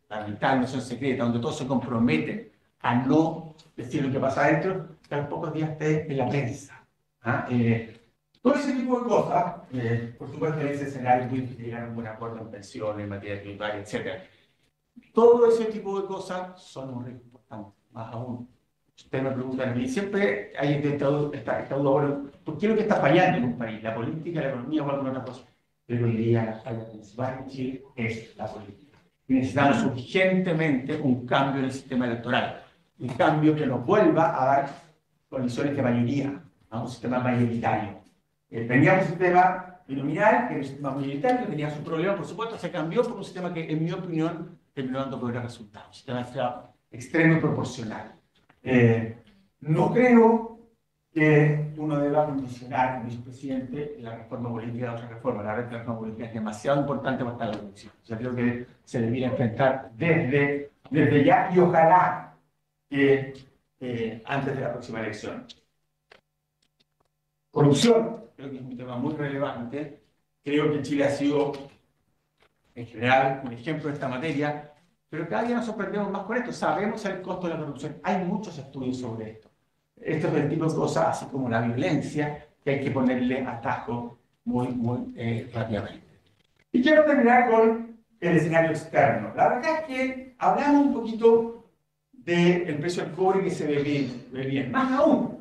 lamentable, no son secreta, donde todos se comprometen a no decir lo que pasa adentro, que a los pocos días esté en la prensa. Todo ese tipo de cosas, por supuesto, en ese escenario es muy difícil llegar a un buen acuerdo en pensiones, en materia tributaria, etc. Todo ese tipo de cosas son un riesgo importante, más aún. Ustedes me preguntan a mí, siempre hay esta duda, bueno, ¿por qué es lo que está fallando en un país? ¿La política, la economía o alguna otra cosa? Pero hoy día la falla principal en Chile es la política. Necesitamos urgentemente un cambio en el sistema electoral, un cambio que nos vuelva a dar condiciones de mayoría, a un sistema mayoritario. Teníamos un sistema binominal, que era un sistema mayoritario, que tenía su problema, por supuesto, se cambió por un sistema que, en mi opinión, terminó dando peores resultados, un sistema extremo y proporcional. No creo que uno deba condicionar, como vicepresidente, la reforma política de otra reforma. La verdad, la reforma política es demasiado importante para estar en la elección. Yo creo que se debería enfrentar desde ya y ojalá que antes de la próxima elección. Corrupción, creo que es un tema muy relevante. Creo que Chile ha sido, en general, un ejemplo de esta materia, pero cada día nos sorprendemos más con esto. Sabemos el costo de la corrupción. Hay muchos estudios sobre esto. Esto es el tipo de cosas, así como la violencia, que hay que ponerle atajo muy rápidamente. Y quiero terminar con el escenario externo. La verdad es que hablamos un poquito del precio del cobre que se ve bien. Más aún,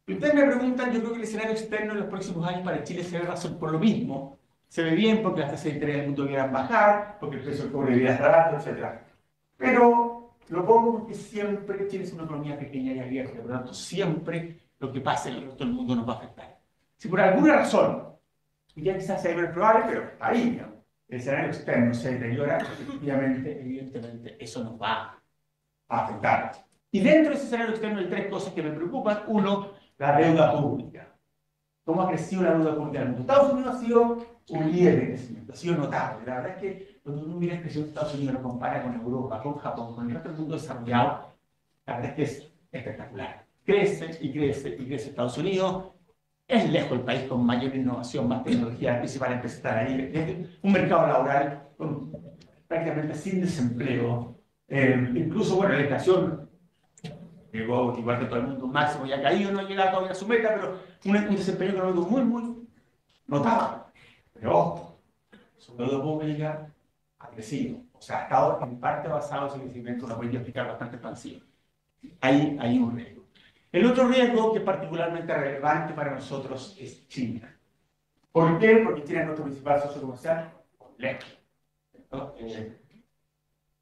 si ustedes me preguntan, yo creo que el escenario externo en los próximos años para Chile se ve razón por lo mismo. Se ve bien porque las tasas de interés del mundo quieran bajar, porque el precio del cobre debería estar alto, etc. Pero lo pongo porque siempre Chile es una economía pequeña y abierta, por lo tanto, siempre lo que pase en el resto del mundo nos va a afectar. Si por alguna razón, y ya quizás sea menos probable, pero está ahí, ¿no?, el escenario externo se deteriora, efectivamente, evidentemente, eso nos va a afectar. Y dentro de ese escenario externo hay tres cosas que me preocupan. Uno, la deuda pública. ¿Cómo ha crecido la deuda pública del mundo? Estados Unidos ha sido un líder de crecimiento, ha sido notable. La verdad es que cuando uno mira el crecimiento de Estados Unidos, lo compara con Europa, con Japón, con el resto del mundo desarrollado, la verdad es que es espectacular. Crece y crece y crece Estados Unidos. Es lejos el país con mayor innovación, más tecnología, las principales empresas están ahí. Es un mercado laboral prácticamente sin desempleo. Incluso, bueno, la inflación llegó, igual que todo el mundo, máximo ya ha caído, no ha llegado todavía a su meta, pero un desempeño económico muy, muy notable. Pero ojo, su deuda pública ha crecido. O sea, ha estado en parte basado en ese crecimiento, una política fiscal bastante expansiva. Hay un riesgo. El otro riesgo que es particularmente relevante para nosotros es China. ¿Por qué? Porque China es nuestro principal socio comercial, lejos. ¿No?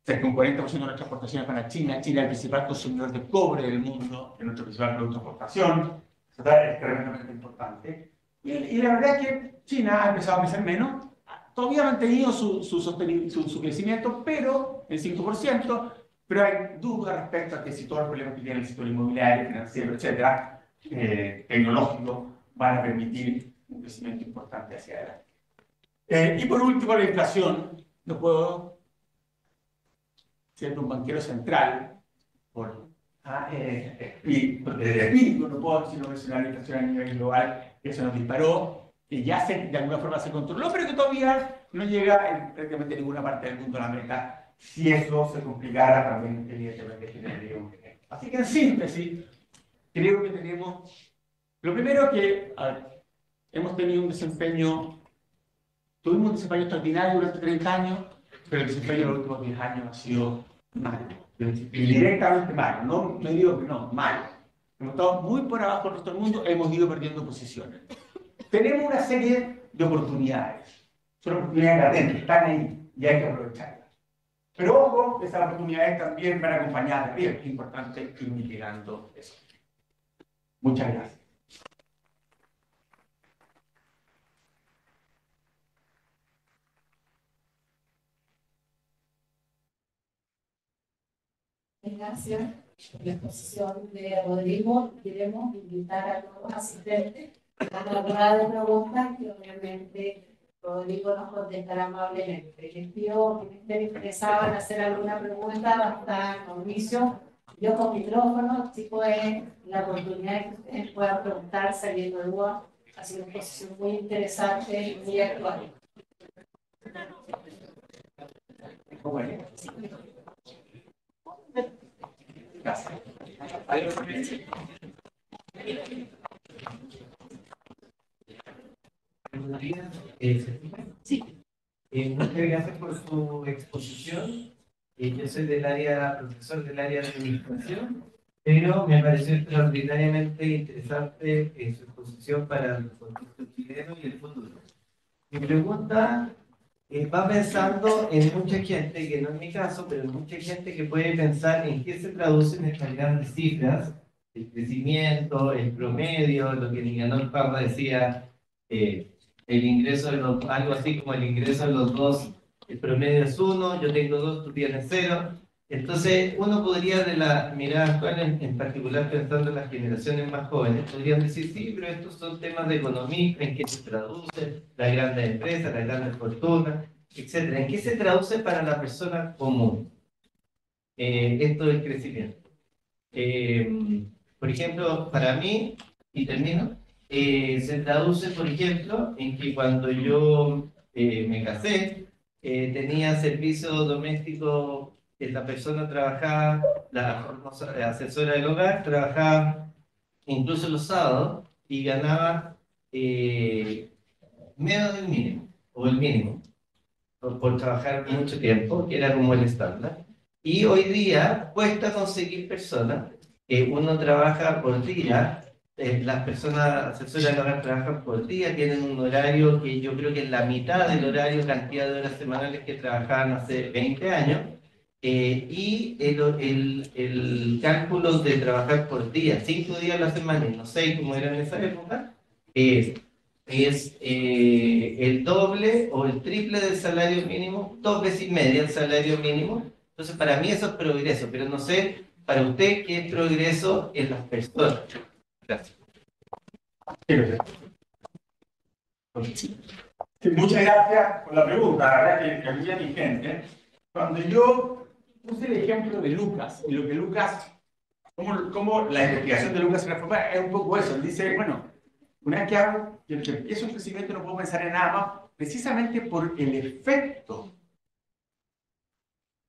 Cerca de un 40% de nuestras exportaciones van a China. China es el principal consumidor de cobre del mundo, es nuestro principal producto de exportación. Eso es tremendamente importante. Y la verdad es que China ha empezado a crecer menos. Todavía ha mantenido su crecimiento, pero el 5%, pero hay dudas respecto a que si todos los problemas que tiene el sector inmobiliario, financiero, etcétera, tecnológico, van a permitir un crecimiento importante hacia adelante. Y por último, la inflación. No puedo, siendo un banquero central, por espíritu, no puedo sino mencionar la inflación a nivel global, que se nos disparó, que ya de alguna forma se controló, pero que todavía no llega en prácticamente ninguna parte del mundo a la meta. Si eso se complicara, también evidentemente generaría un efecto. Así que en síntesis, creo que tenemos, lo primero que hemos tenido tuvimos un desempeño extraordinario durante 30 años, pero el desempeño de los últimos 10 años ha sido malo, directamente malo, no me digo que no, malo. Hemos estado muy por abajo del resto del mundo, hemos ido perdiendo posiciones. Tenemos una serie de oportunidades, son oportunidades latentes, están ahí y hay que aprovecharlas. Pero ojo, esas oportunidades también van acompañadas de riesgos, es importante ir mitigando eso. Muchas gracias.
Gracias por la exposición de Rodrigo. Queremos invitar a todos los asistentes a la rueda de preguntas que obviamente Rodrigo nos contestará amablemente. Les pido que estén interesados en hacer alguna pregunta, basta Mauricio. Yo con micrófono, si pueden, la oportunidad de que ustedes puedan preguntar saliendo de duda. Ha sido una exposición muy interesante y muy actual.
Bueno. Gracias.
Buenos días. Sí. Muchas gracias por su exposición. Yo soy profesor del área de administración, pero me pareció extraordinariamente interesante su exposición para el contexto chileno y el futuro. Mi pregunta va pensando en mucha gente, que no es mi caso, pero en mucha gente que puede pensar en qué se traducen estas grandes cifras, el crecimiento, el promedio, lo que Nicanor Parra decía, el ingreso de algo así como el ingreso de los dos, el promedio es 1, yo tengo 2, tú tienes 0. Entonces, uno podría, de la mirada actual, en particular pensando en las generaciones más jóvenes, podrían decir, sí, pero estos son temas de economía, ¿en qué se traduce? Las grandes empresas, las grandes fortunas, etcétera. ¿En qué se traduce para la persona común esto del crecimiento? Por ejemplo, para mí, y termino, se traduce, por ejemplo, en que cuando yo me casé, tenía servicio doméstico, la persona trabajaba, la asesora del hogar, trabajaba incluso los sábados y ganaba menos del mínimo, o el mínimo, por trabajar mucho tiempo, que era como el estándar. Y hoy día cuesta conseguir personas. Uno trabaja por día, las personas asesoras del hogar trabajan por día, tienen un horario que yo creo que es la mitad del horario, cantidad de horas semanales que trabajaban hace 20 años. Y el cálculo de trabajar por día, 5 días a la semana y no 6 como era en esa época, es el doble o el triple del salario mínimo, 2 veces y media el salario mínimo. Entonces, para mí eso es progreso, pero no sé, para usted, ¿qué es progreso en las personas? Gracias.
Sí, muchas gracias por la pregunta, la verdad que es muy vigente. Cuando yo puse el ejemplo de Lucas, y lo que Lucas, cómo la investigación de Lucas se transforma, es un poco eso. Él dice, bueno, una vez que empiezo un crecimiento no puedo pensar en nada más, precisamente por el efecto,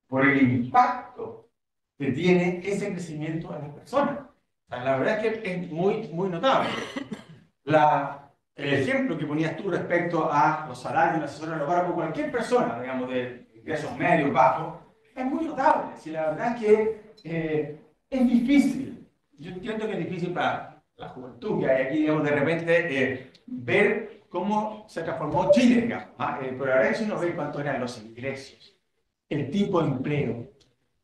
por el impacto que tiene ese crecimiento en las personas. O sea, la verdad es que es muy, muy notable. El ejemplo que ponías tú respecto a los salarios de la asesora del hogar por cualquier persona, digamos, de ingresos medios, bajos, es muy notable. Si la verdad es que es difícil yo entiendo que es difícil para la juventud, que hay aquí, digamos, de repente ver cómo se transformó Chile, digamos, pero ahora si uno ve cuántos eran los ingresos, el tipo de empleo,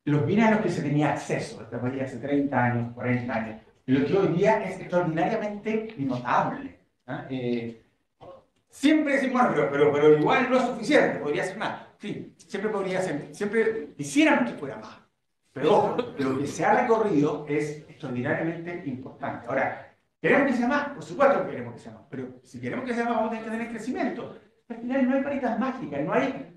los bienes a los que se tenía acceso, este país hace 30 años, 40 años, lo que hoy día es extraordinariamente notable. Siempre decimos, bueno, pero igual no es suficiente, podría ser más. Sí, siempre podría ser, siempre quisiéramos que fuera más. Pero ojo, lo que se ha recorrido es extraordinariamente importante. Ahora, ¿queremos que sea más? Por supuesto que queremos que sea más. Pero si queremos que sea más, vamos a tener que tener crecimiento. Al final no hay varitas mágicas, no hay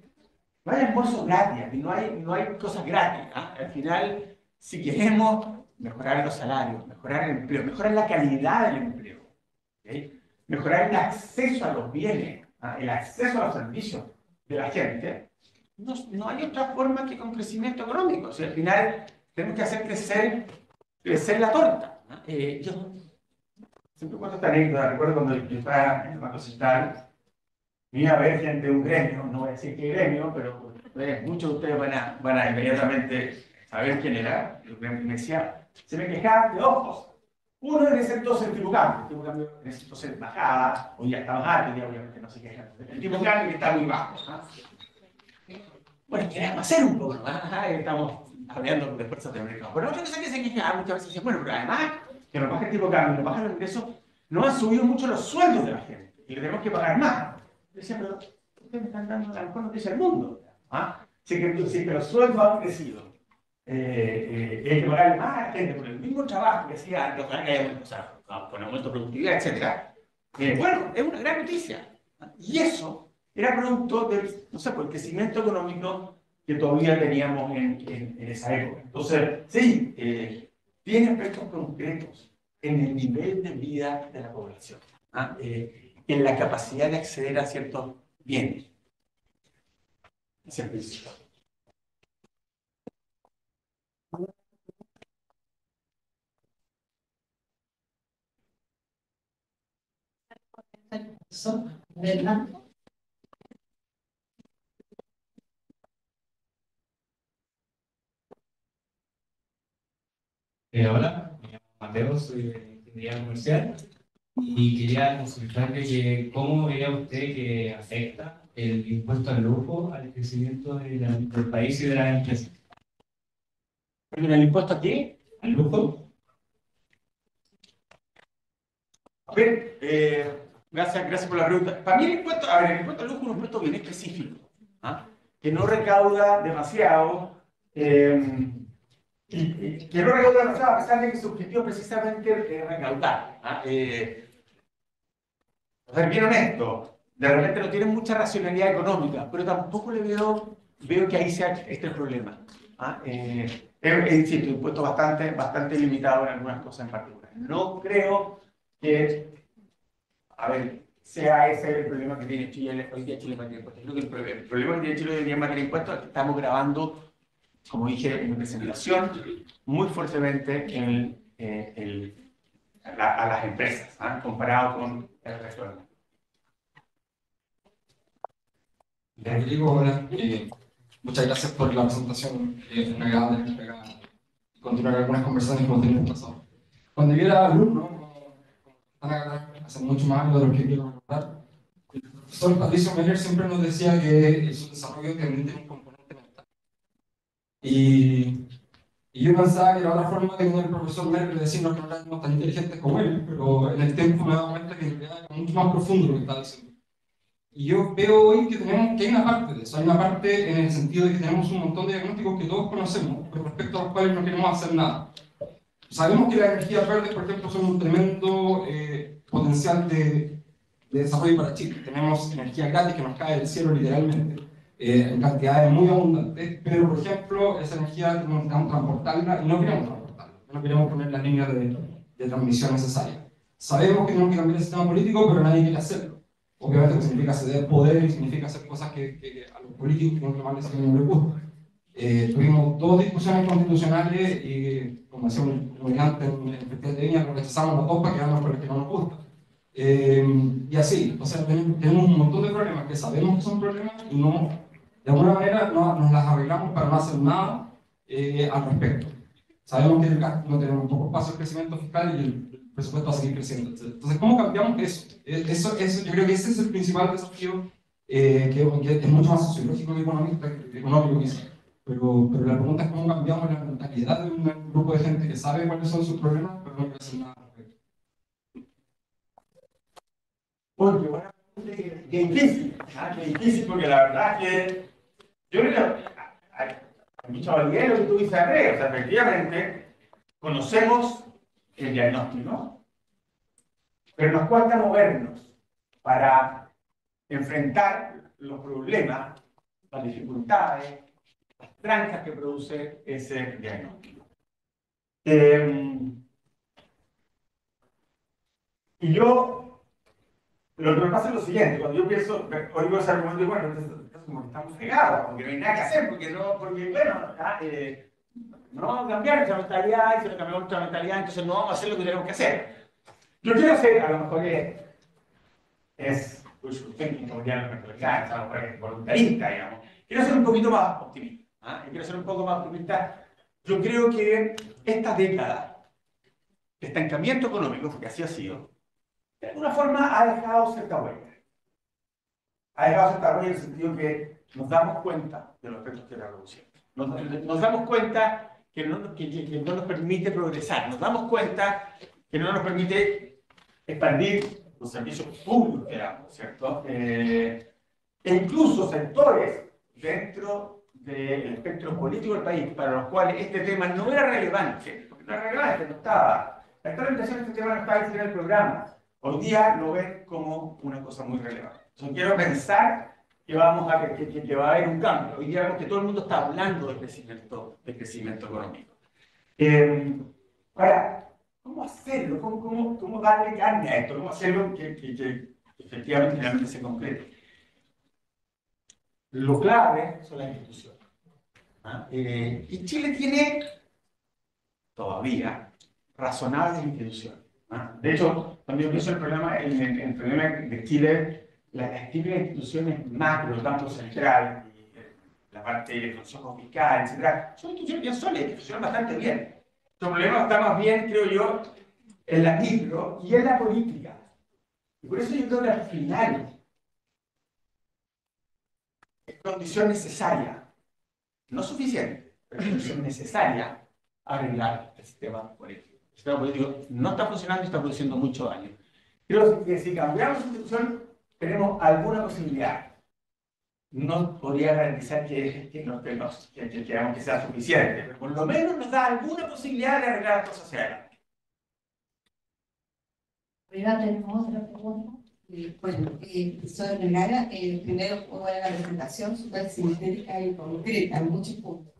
almuerzo gratis, no hay cosas gratis. Al final, si queremos mejorar los salarios, mejorar el empleo, mejorar la calidad del empleo, ¿okay? Mejorar el acceso a los bienes, el acceso a los servicios de la gente, no hay otra forma que con crecimiento económico. O sea, al final tenemos que hacer crecer la torta. Yo siempre cuento esta anécdota. Recuerdo cuando yo estaba en el Banco Central, me iba a ver gente de un gremio, no voy a decir qué gremio, pero muchos de ustedes van a inmediatamente saber quién era. Me decía, se me quejaban de ojos. Uno en el sector el tipo cambio. El tipo cambio en el sector bajaba, hoy ya está más alto, y obviamente no se quejan. El tipo cambio está muy bajo. Bueno, queremos hacer un poco, estamos hablando de fuerzas de mercado. Pero otra cosa que se queja muchas veces es, bueno, pero además que nos baja el tipo de cambio, nos bajan los ingresos, no han subido mucho los sueldos de la gente y le tenemos que pagar más. Yo decía, pero ustedes me están dando la mejor noticia del mundo. Sí, que los sueldos han crecido. Hay que pagarle más a la gente por el mismo trabajo que hacía antes, ojalá que haya, o sea, con aumento de productividad, etc. Bueno, es una gran noticia. Y eso era producto del, no sé, por el crecimiento económico que todavía teníamos en esa época. Entonces, sí, tiene efectos concretos en el nivel de vida de la población, en la capacidad de acceder a ciertos bienes y servicios.
¿Verdad?
Hola, me llamo Mateo, soy de ingeniería comercial y quería consultarle que cómo veía usted que afecta el impuesto al lujo al crecimiento del país y de las empresas.
¿Perdón, el impuesto a qué?
¿Al lujo?
A ver, gracias por la pregunta. Para mí el impuesto al lujo es un impuesto bien específico, que no recauda demasiado, y que no recauda demasiado a pesar de que su objetivo precisamente es recaudar. A ser bien honesto, de repente no tiene mucha racionalidad económica, pero tampoco veo que ahí sea el problema. Insisto, un impuesto bastante limitado en algunas cosas en particular. No creo que, sea ese el problema que tiene Chile hoy día. Chile en materia de impuestos. Creo que el problema que tiene Chile hoy día en materia de impuestos es que estamos grabando, como dije en mi presentación, muy fuertemente a las empresas, comparado con el resto del mundo.
Rodrigo, hola. Muchas gracias por la presentación. Me agrada continuar algunas conversaciones que hemos tenido en el pasado. Cuando yo era alumno, hace mucho más de lo que quiero recordar, el profesor Patricio Meller siempre nos decía que su desarrollo también tiene un componente mental. Y yo pensaba que la otra forma de tener el profesor Meller decirnos que no éramos tan inteligentes como él, pero en el tiempo me he dado cuenta que en realidad es mucho más profundo lo que está diciendo. Y yo veo hoy que hay una parte de eso, hay una parte en el sentido de que tenemos un montón de diagnósticos que todos conocemos, pero respecto a los cuales no queremos hacer nada. Sabemos que las energías verdes, por ejemplo, son un tremendo potencial de desarrollo para Chile. Tenemos energía gratis que nos cae del cielo literalmente, en cantidades muy abundantes, pero por ejemplo, esa energía necesitamos transportarla y no queremos transportarla, no queremos poner las líneas de transmisión necesarias. Sabemos que tenemos que cambiar el sistema político, pero nadie quiere hacerlo. Obviamente que significa ceder poder y significa hacer cosas que a los políticos que no les gusta. Tuvimos 2 discusiones constitucionales y, como decía un estudiante en el Festival de Viña, lo rechazamos los 2 para quedarnos con los que no nos gusta. Y así, o sea, tenemos un montón de problemas que sabemos que son problemas y no, de alguna manera nos las arreglamos para no hacer nada al respecto. sabemos que el gasto no tiene un poco espacio de crecimiento fiscal y el presupuesto va a seguir creciendo. Entonces, ¿cómo cambiamos eso? Eso yo creo que ese es el principal desafío, que es mucho más sociológico que económico quizá. Pero la pregunta es cómo cambiamos la mentalidad de un grupo de gente que sabe cuáles son sus problemas, pero no quiere hacer nada al respecto.
Porque bueno, qué difícil, qué difícil, porque la verdad es que yo creo que hay mucha validez en lo que tú dices, Andrés. O sea, efectivamente, conocemos el diagnóstico, pero nos cuesta movernos para enfrentar los problemas, las dificultades, las trancas que produce ese diagnóstico. Y yo, lo que me pasa es lo siguiente: cuando yo pienso, oigo ese argumento, bueno, entonces como que estamos fregados, porque no hay nada que hacer, porque bueno, no vamos a cambiar nuestra mentalidad, y si no cambiamos nuestra mentalidad, entonces no vamos a hacer lo que tenemos que hacer. Yo quiero hacer, a lo mejor es como ya la mentalidad, a lo mejor es voluntarista, digamos. Quiero ser un poquito más optimista, y quiero ser un poco más optimista. Yo creo que esta década de estancamiento económico, porque así ha sido, de alguna forma ha dejado cierta huella. Ha dejado cierta huella en el sentido que nos damos cuenta de los efectos que la reducción. Nos damos cuenta que no nos permite progresar. Nos damos cuenta que no nos permite expandir los servicios públicos que damos, ¿cierto? E incluso sectores dentro del espectro político del país para los cuales este tema no era relevante, porque no era relevante, no estaba. La actualización de este tema no estaba en el programa. Hoy día lo ven como una cosa muy relevante. Entonces quiero pensar que va a haber un cambio. Hoy día vemos que todo el mundo está hablando de crecimiento económico. Ahora, ¿cómo hacerlo? ¿Cómo darle carne a esto? ¿Cómo hacerlo que efectivamente finalmente se concrete? Lo clave son las instituciones. Y Chile tiene todavía razonables instituciones. De hecho, cuando yo pienso en el problema de Chile, las típicas instituciones macro, tanto central, la parte del Consejo Fiscal, etc., son instituciones bien sólidas, que funcionan bastante bien. El problema está más bien, creo yo, en la micro y en la política. Y por eso yo creo que al final es condición necesaria, no suficiente, pero es condición necesaria arreglar el sistema político. El sistema político no está funcionando y está produciendo mucho daño. Creo que si cambiamos la institución, tenemos alguna posibilidad. No podría garantizar que sea suficiente, pero por lo menos nos da alguna posibilidad de arreglar las cosas hacia adelante.
Arriba tenemos otra pregunta. Bueno, soy Renara. Primero, muy buena la presentación, súper sintética y concreta, en muchos puntos.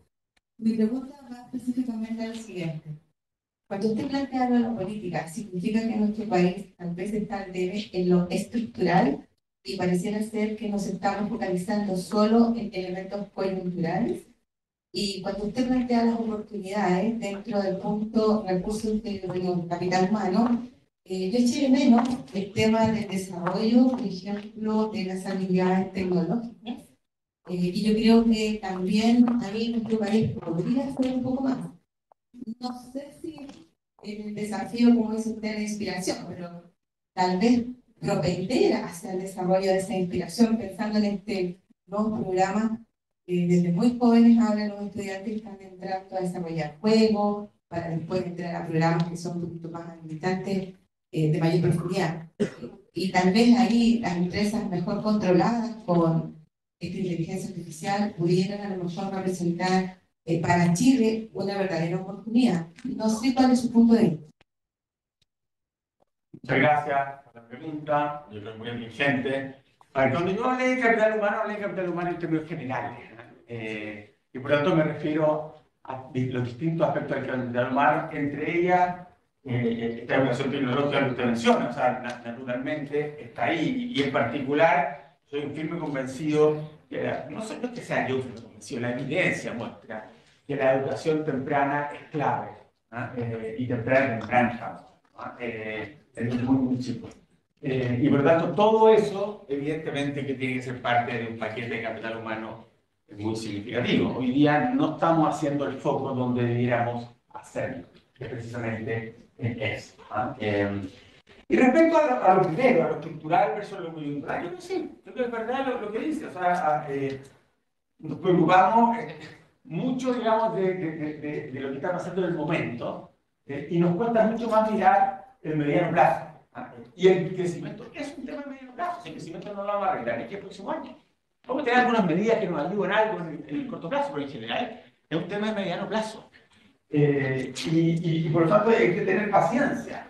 Mi pregunta va específicamente al siguiente. Cuando usted plantea la política, significa que nuestro país tal vez está al debe en lo estructural y pareciera ser que nos estamos focalizando solo en elementos coyunturales. Y cuando usted plantea las oportunidades dentro del punto recursos de capital humano, yo eché de menos el tema del desarrollo, por ejemplo, de las habilidades tecnológicas. Y yo creo que también ahí nuestro país podría hacer un poco más. No sé si el desafío, como dice usted, de inspiración, pero tal vez propender hacia el desarrollo de esa inspiración, pensando en este nuevo programa. Desde muy jóvenes ahora los estudiantes están entrando a desarrollar juegos, para después entrar a programas que son un poquito más habilitantes, de mayor profundidad. Y tal vez ahí las empresas mejor controladas con esta inteligencia artificial pudieran a lo mejor representar para Chile una verdadera oportunidad. No sé cuál es su punto de vista.
Muchas gracias por la pregunta. Yo creo que muy inteligente. Cuando yo hablé de capital humano en términos generales. Y por lo tanto me refiero a los distintos aspectos del capital humano, entre ellas esta educación tecnológica que usted menciona, o sea, naturalmente está ahí, y en particular soy un firme convencido, no es que sea yo firme convencido, la evidencia muestra que la educación temprana es clave, y temprana, es muy chico. Y por lo tanto todo eso, evidentemente que tiene que ser parte de un paquete de capital humano muy significativo. Hoy día no estamos haciendo el foco donde debiéramos hacerlo, que precisamente es. Y respecto a lo primero, a lo estructural versus lo coyuntural, yo creo que sí, yo creo que es verdad lo que dice, o sea, nos preocupamos mucho, digamos, de lo que está pasando en el momento, y nos cuesta mucho más mirar el mediano plazo. Y el crecimiento es un tema de mediano plazo, el crecimiento no lo vamos a arreglar aquí el próximo año. Vamos a tener algunas medidas que nos ayuden algo en el corto plazo, pero en general es un tema de mediano plazo. Y por lo tanto hay que tener paciencia.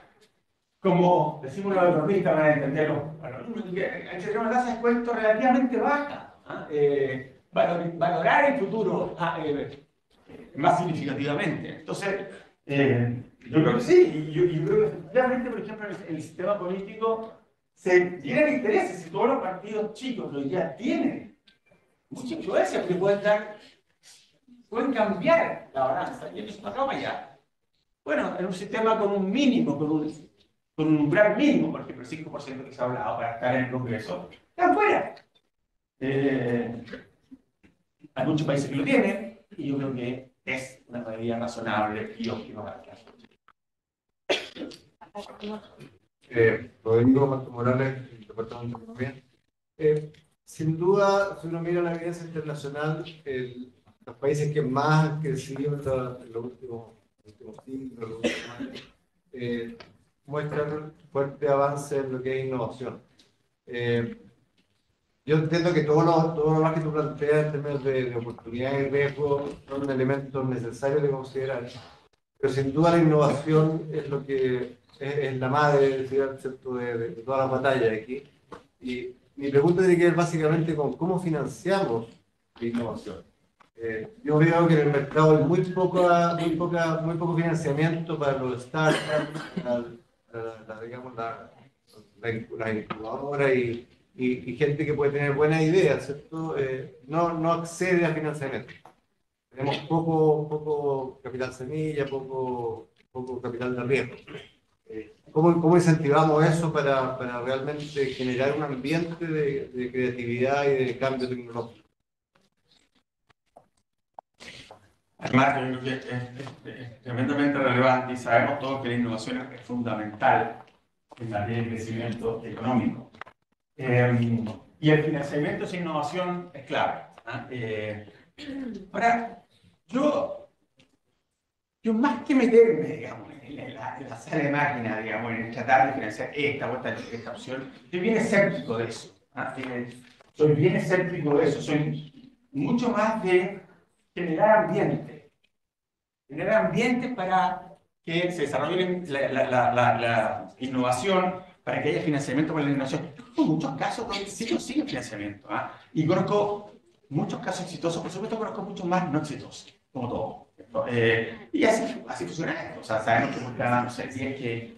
Como decimos los economistas, van a entenderlo, hay que tener una tasa de descuento relativamente baja. Valorar el futuro más significativamente. Entonces, yo creo que sí, y yo creo que efectivamente, por ejemplo, en el sistema político se tienen intereses y todos los partidos chicos hoy día tienen mucha influencia porque pueden cambiar la balanza y eso acaba ya. Bueno, en un sistema con un mínimo, con un umbral mínimo, por ejemplo, el 5% que se ha hablado para estar en el Congreso, está afuera. Hay muchos países que lo tienen y yo creo que es una medida razonable y óptima para el caso.
Rodrigo Marco Morales, del Departamento de Economía. Sin duda, si uno mira la evidencia internacional, los países que más han crecido en los últimos siglos, los últimos años, muestran fuerte avance en lo que es innovación. Yo entiendo que todo lo que tú planteas en términos de oportunidades y riesgos son elementos necesarios de considerar, pero sin duda la innovación es lo que es la madre, ¿cierto?, de todas las batallas aquí. Y mi pregunta tiene que ver básicamente con cómo financiamos la innovación. Yo veo que en el mercado hay muy poco financiamiento para los startups, digamos, las incubadoras y gente que puede tener buenas ideas, ¿cierto? No accede a financiamiento. Tenemos poco capital semilla, poco capital de riesgo. ¿Cómo incentivamos eso para realmente generar un ambiente de creatividad y de cambio tecnológico?
Además, yo creo que es tremendamente relevante y sabemos todos que la innovación es fundamental en materia de crecimiento económico. Y el financiamiento de esa innovación es clave. Ahora, yo más que meterme, digamos, en la sala de máquina, digamos, en tratar de financiar esta o esta opción, soy bien escéptico de eso. Soy bien escéptico de eso. Soy mucho más de generar ambiente para que se desarrolle la innovación, para que haya financiamiento para la innovación. Yo conozco muchos casos donde sí o sí hay financiamiento, y conozco muchos casos exitosos, por supuesto conozco muchos más no exitosos, como todo. Y así funciona esto. O sea, sabemos que cada, no sé, 10 que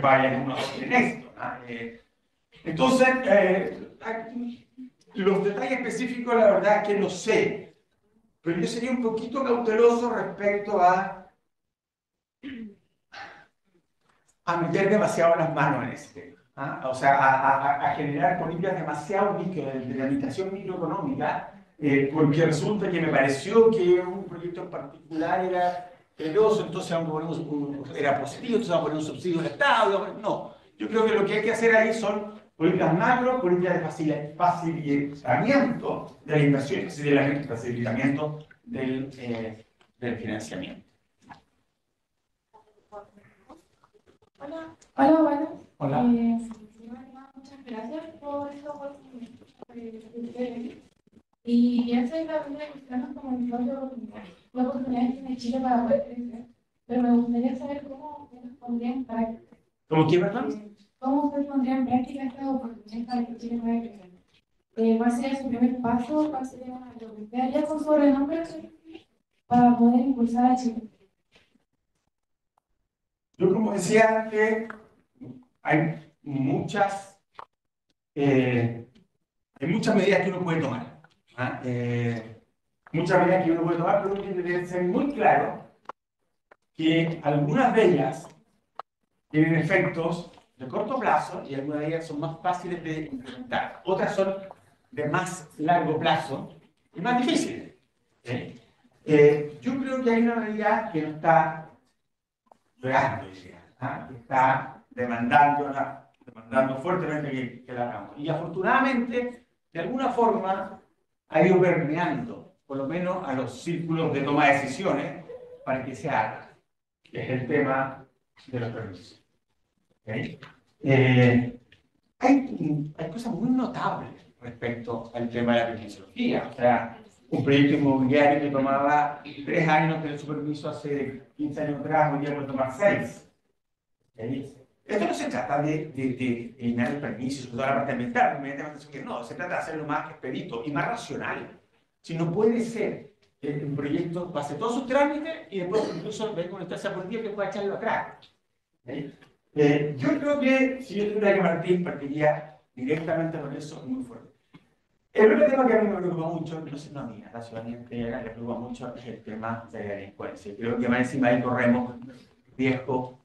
fallan, uno o dos tienen éxito. Entonces, los detalles específicos, la verdad es que no sé. Pero yo sería un poquito cauteloso respecto a meter demasiado las manos en ese tema. O sea, a generar políticas demasiado micro, de la administración microeconómica, porque resulta que me pareció que un proyecto en particular era peligroso, entonces era positivo, entonces vamos a poner un subsidio del Estado. No, yo creo que lo que hay que hacer ahí son políticas macro, políticas de facilitamiento de la inversión y facilitamiento del financiamiento.
Hola, buenas.
Hola.
Muchas gracias por esta oportunidad. Y ya sé la vida que estamos como en la oportunidad que tiene Chile para poder crecer, pero me gustaría saber cómo se pondría en práctica.
¿Cómo qué, perdón?
¿Cómo se pondría en práctica esta oportunidad para que Chile pueda crecer? ¿Cuál sería su primer paso? ¿Cuál sería lo que usted haría con su renombre para poder impulsar a Chile?
Yo, como decía antes, hay muchas medidas que uno puede tomar. Muchas medidas que uno puede tomar, pero uno tiene que ser muy claro que algunas de ellas tienen efectos de corto plazo y algunas de ellas son más fáciles de implementar. Otras son de más largo plazo y más difíciles. Yo creo que hay una realidad que no está real, que está demandando fuertemente que la hagamos. Y afortunadamente, de alguna forma, ha ido permeando, por lo menos a los círculos de toma de decisiones, para que se haga, que es el tema de los permisos. ¿Okay? Hay cosas muy notables respecto al tema de la permisología. O sea, un proyecto inmobiliario que tomaba 3 años tener su permiso hace 15 años atrás, hoy día puede tomar 6. ¿Okay? Esto no se trata de eliminar el permiso, sobre todo la parte ambiental, no, se trata de hacerlo más expedito y más racional. Si no puede ser que un proyecto pase todos sus trámites y después incluso venga una instancia política que pueda echarlo atrás. ¿Okay? Yo creo que si yo tuviera que partir, partiría directamente con eso muy fuerte. El otro tema que a mí me preocupa mucho, no sé, no a mí, a la ciudadanía entera le preocupa mucho, es el tema de la delincuencia. Creo que más encima ahí corremos riesgos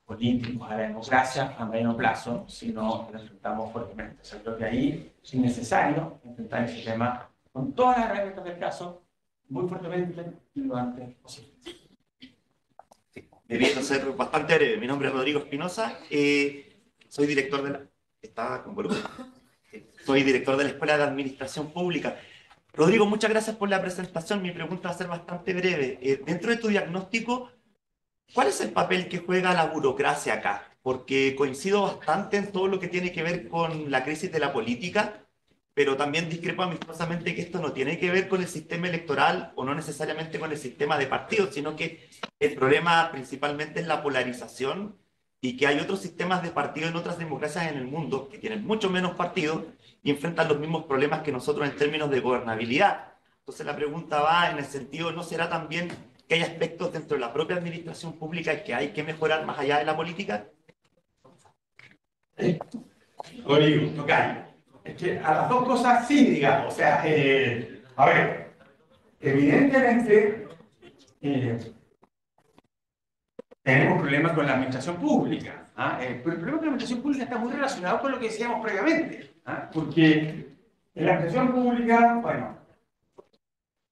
políticos a la democracia a medio plazo si no lo enfrentamos fuertemente. O sea, creo que ahí es necesario enfrentar ese tema con todas las herramientas del caso muy fuertemente y lo antes posible.
Debiendo ser bastante breve. Mi nombre es Rodrigo Espinosa, soy director de la... Soy director de la Escuela de Administración Pública. Rodrigo, muchas gracias por la presentación. Mi pregunta va a ser bastante breve. Dentro de tu diagnóstico, ¿cuál es el papel que juega la burocracia acá? Porque coincido bastante en todo lo que tiene que ver con la crisis de la política, pero también discrepo amistosamente que esto no tiene que ver con el sistema electoral o no necesariamente con el sistema de partidos, sino que el problema principalmente es la polarización y que hay otros sistemas de partidos en otras democracias en el mundo que tienen mucho menos partidos y enfrentan los mismos problemas que nosotros en términos de gobernabilidad. Entonces la pregunta va en el sentido, ¿no será también que hay aspectos dentro de la propia administración pública que hay que mejorar más allá de la política?
Rodrigo, tocayo. Es que a las dos cosas sí, digamos. O sea, a ver, evidentemente tenemos problemas con la administración pública. Pero el problema con la administración pública está muy relacionado con lo que decíamos previamente. Porque en la administración pública, bueno,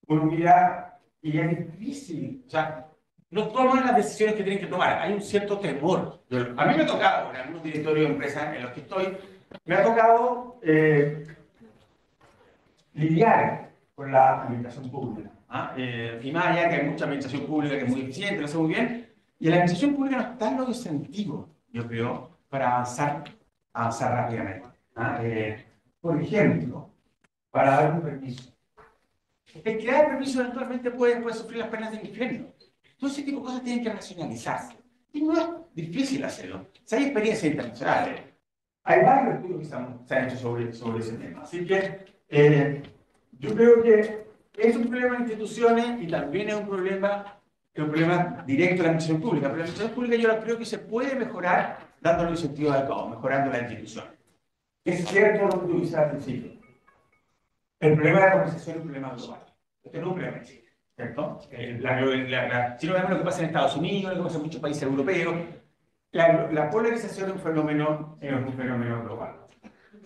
uno mira y es difícil. O sea, no toman las decisiones que tienen que tomar. Hay un cierto temor. A mí me ha tocado, en algunos directorios de empresas en los que estoy, me ha tocado lidiar con la administración pública. Y más allá que hay mucha administración pública que es muy eficiente, lo sé muy bien, y la administración pública no está en los incentivos, yo creo, para avanzar rápidamente. Por ejemplo, para dar un permiso. El que da el permiso eventualmente puede sufrir las penas de infierno. Todo ese tipo de cosas tienen que racionalizarse. Y no es difícil hacerlo. Si hay experiencias internacionales, hay varios estudios que se han hecho sobre ese tema. Así que yo creo que es un problema de instituciones y también es un problema directo de la administración pública. Pero la administración pública yo creo que se puede mejorar dándole un sentido adecuado, mejorando la institución. Es cierto lo que tú dices al principio. El problema de la organización es un problema global. Este no es un problema en Chile, ¿cierto? Si no vemos lo que pasa en Estados Unidos, lo que pasa en muchos países europeos, la polarización es un fenómeno global.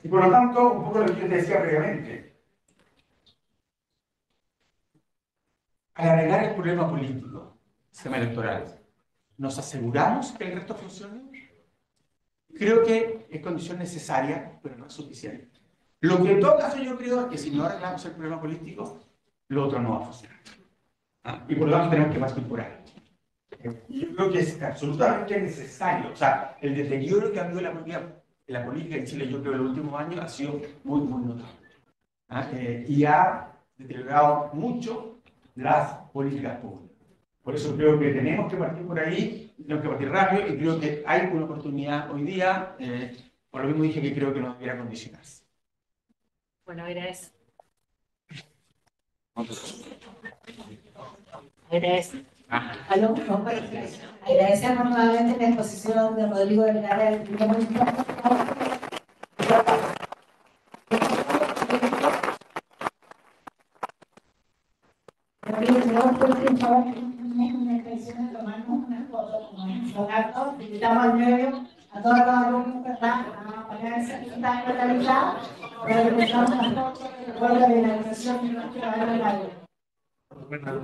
Y por lo tanto, un poco lo que yo te decía previamente, al arreglar el problema político, el sistema electoral, ¿nos aseguramos que el resto funcione? Creo que es condición necesaria, pero no es suficiente. Lo que en todo caso yo creo es que si no arreglamos el problema político, lo otro no va a funcionar. Y por lo tanto tenemos que reestructurar. Y yo creo que es absolutamente necesario. O sea, el deterioro que ha habido la política en Chile, yo creo, en los últimos años ha sido muy, muy notable. Y ha deteriorado mucho las políticas públicas. Por eso creo que tenemos que partir por ahí, tenemos que partir rápido, y creo que hay una oportunidad hoy día, por lo mismo dije que creo que no debiera condicionarse.
Bueno, era eso. Agradecemos nuevamente la exposición de Rodrigo Vergara. Invitamos al medio a todos los alumnos a ponerse en esta modalidad para que tengamos las fotos de la organización de nuestro año.
Buenas.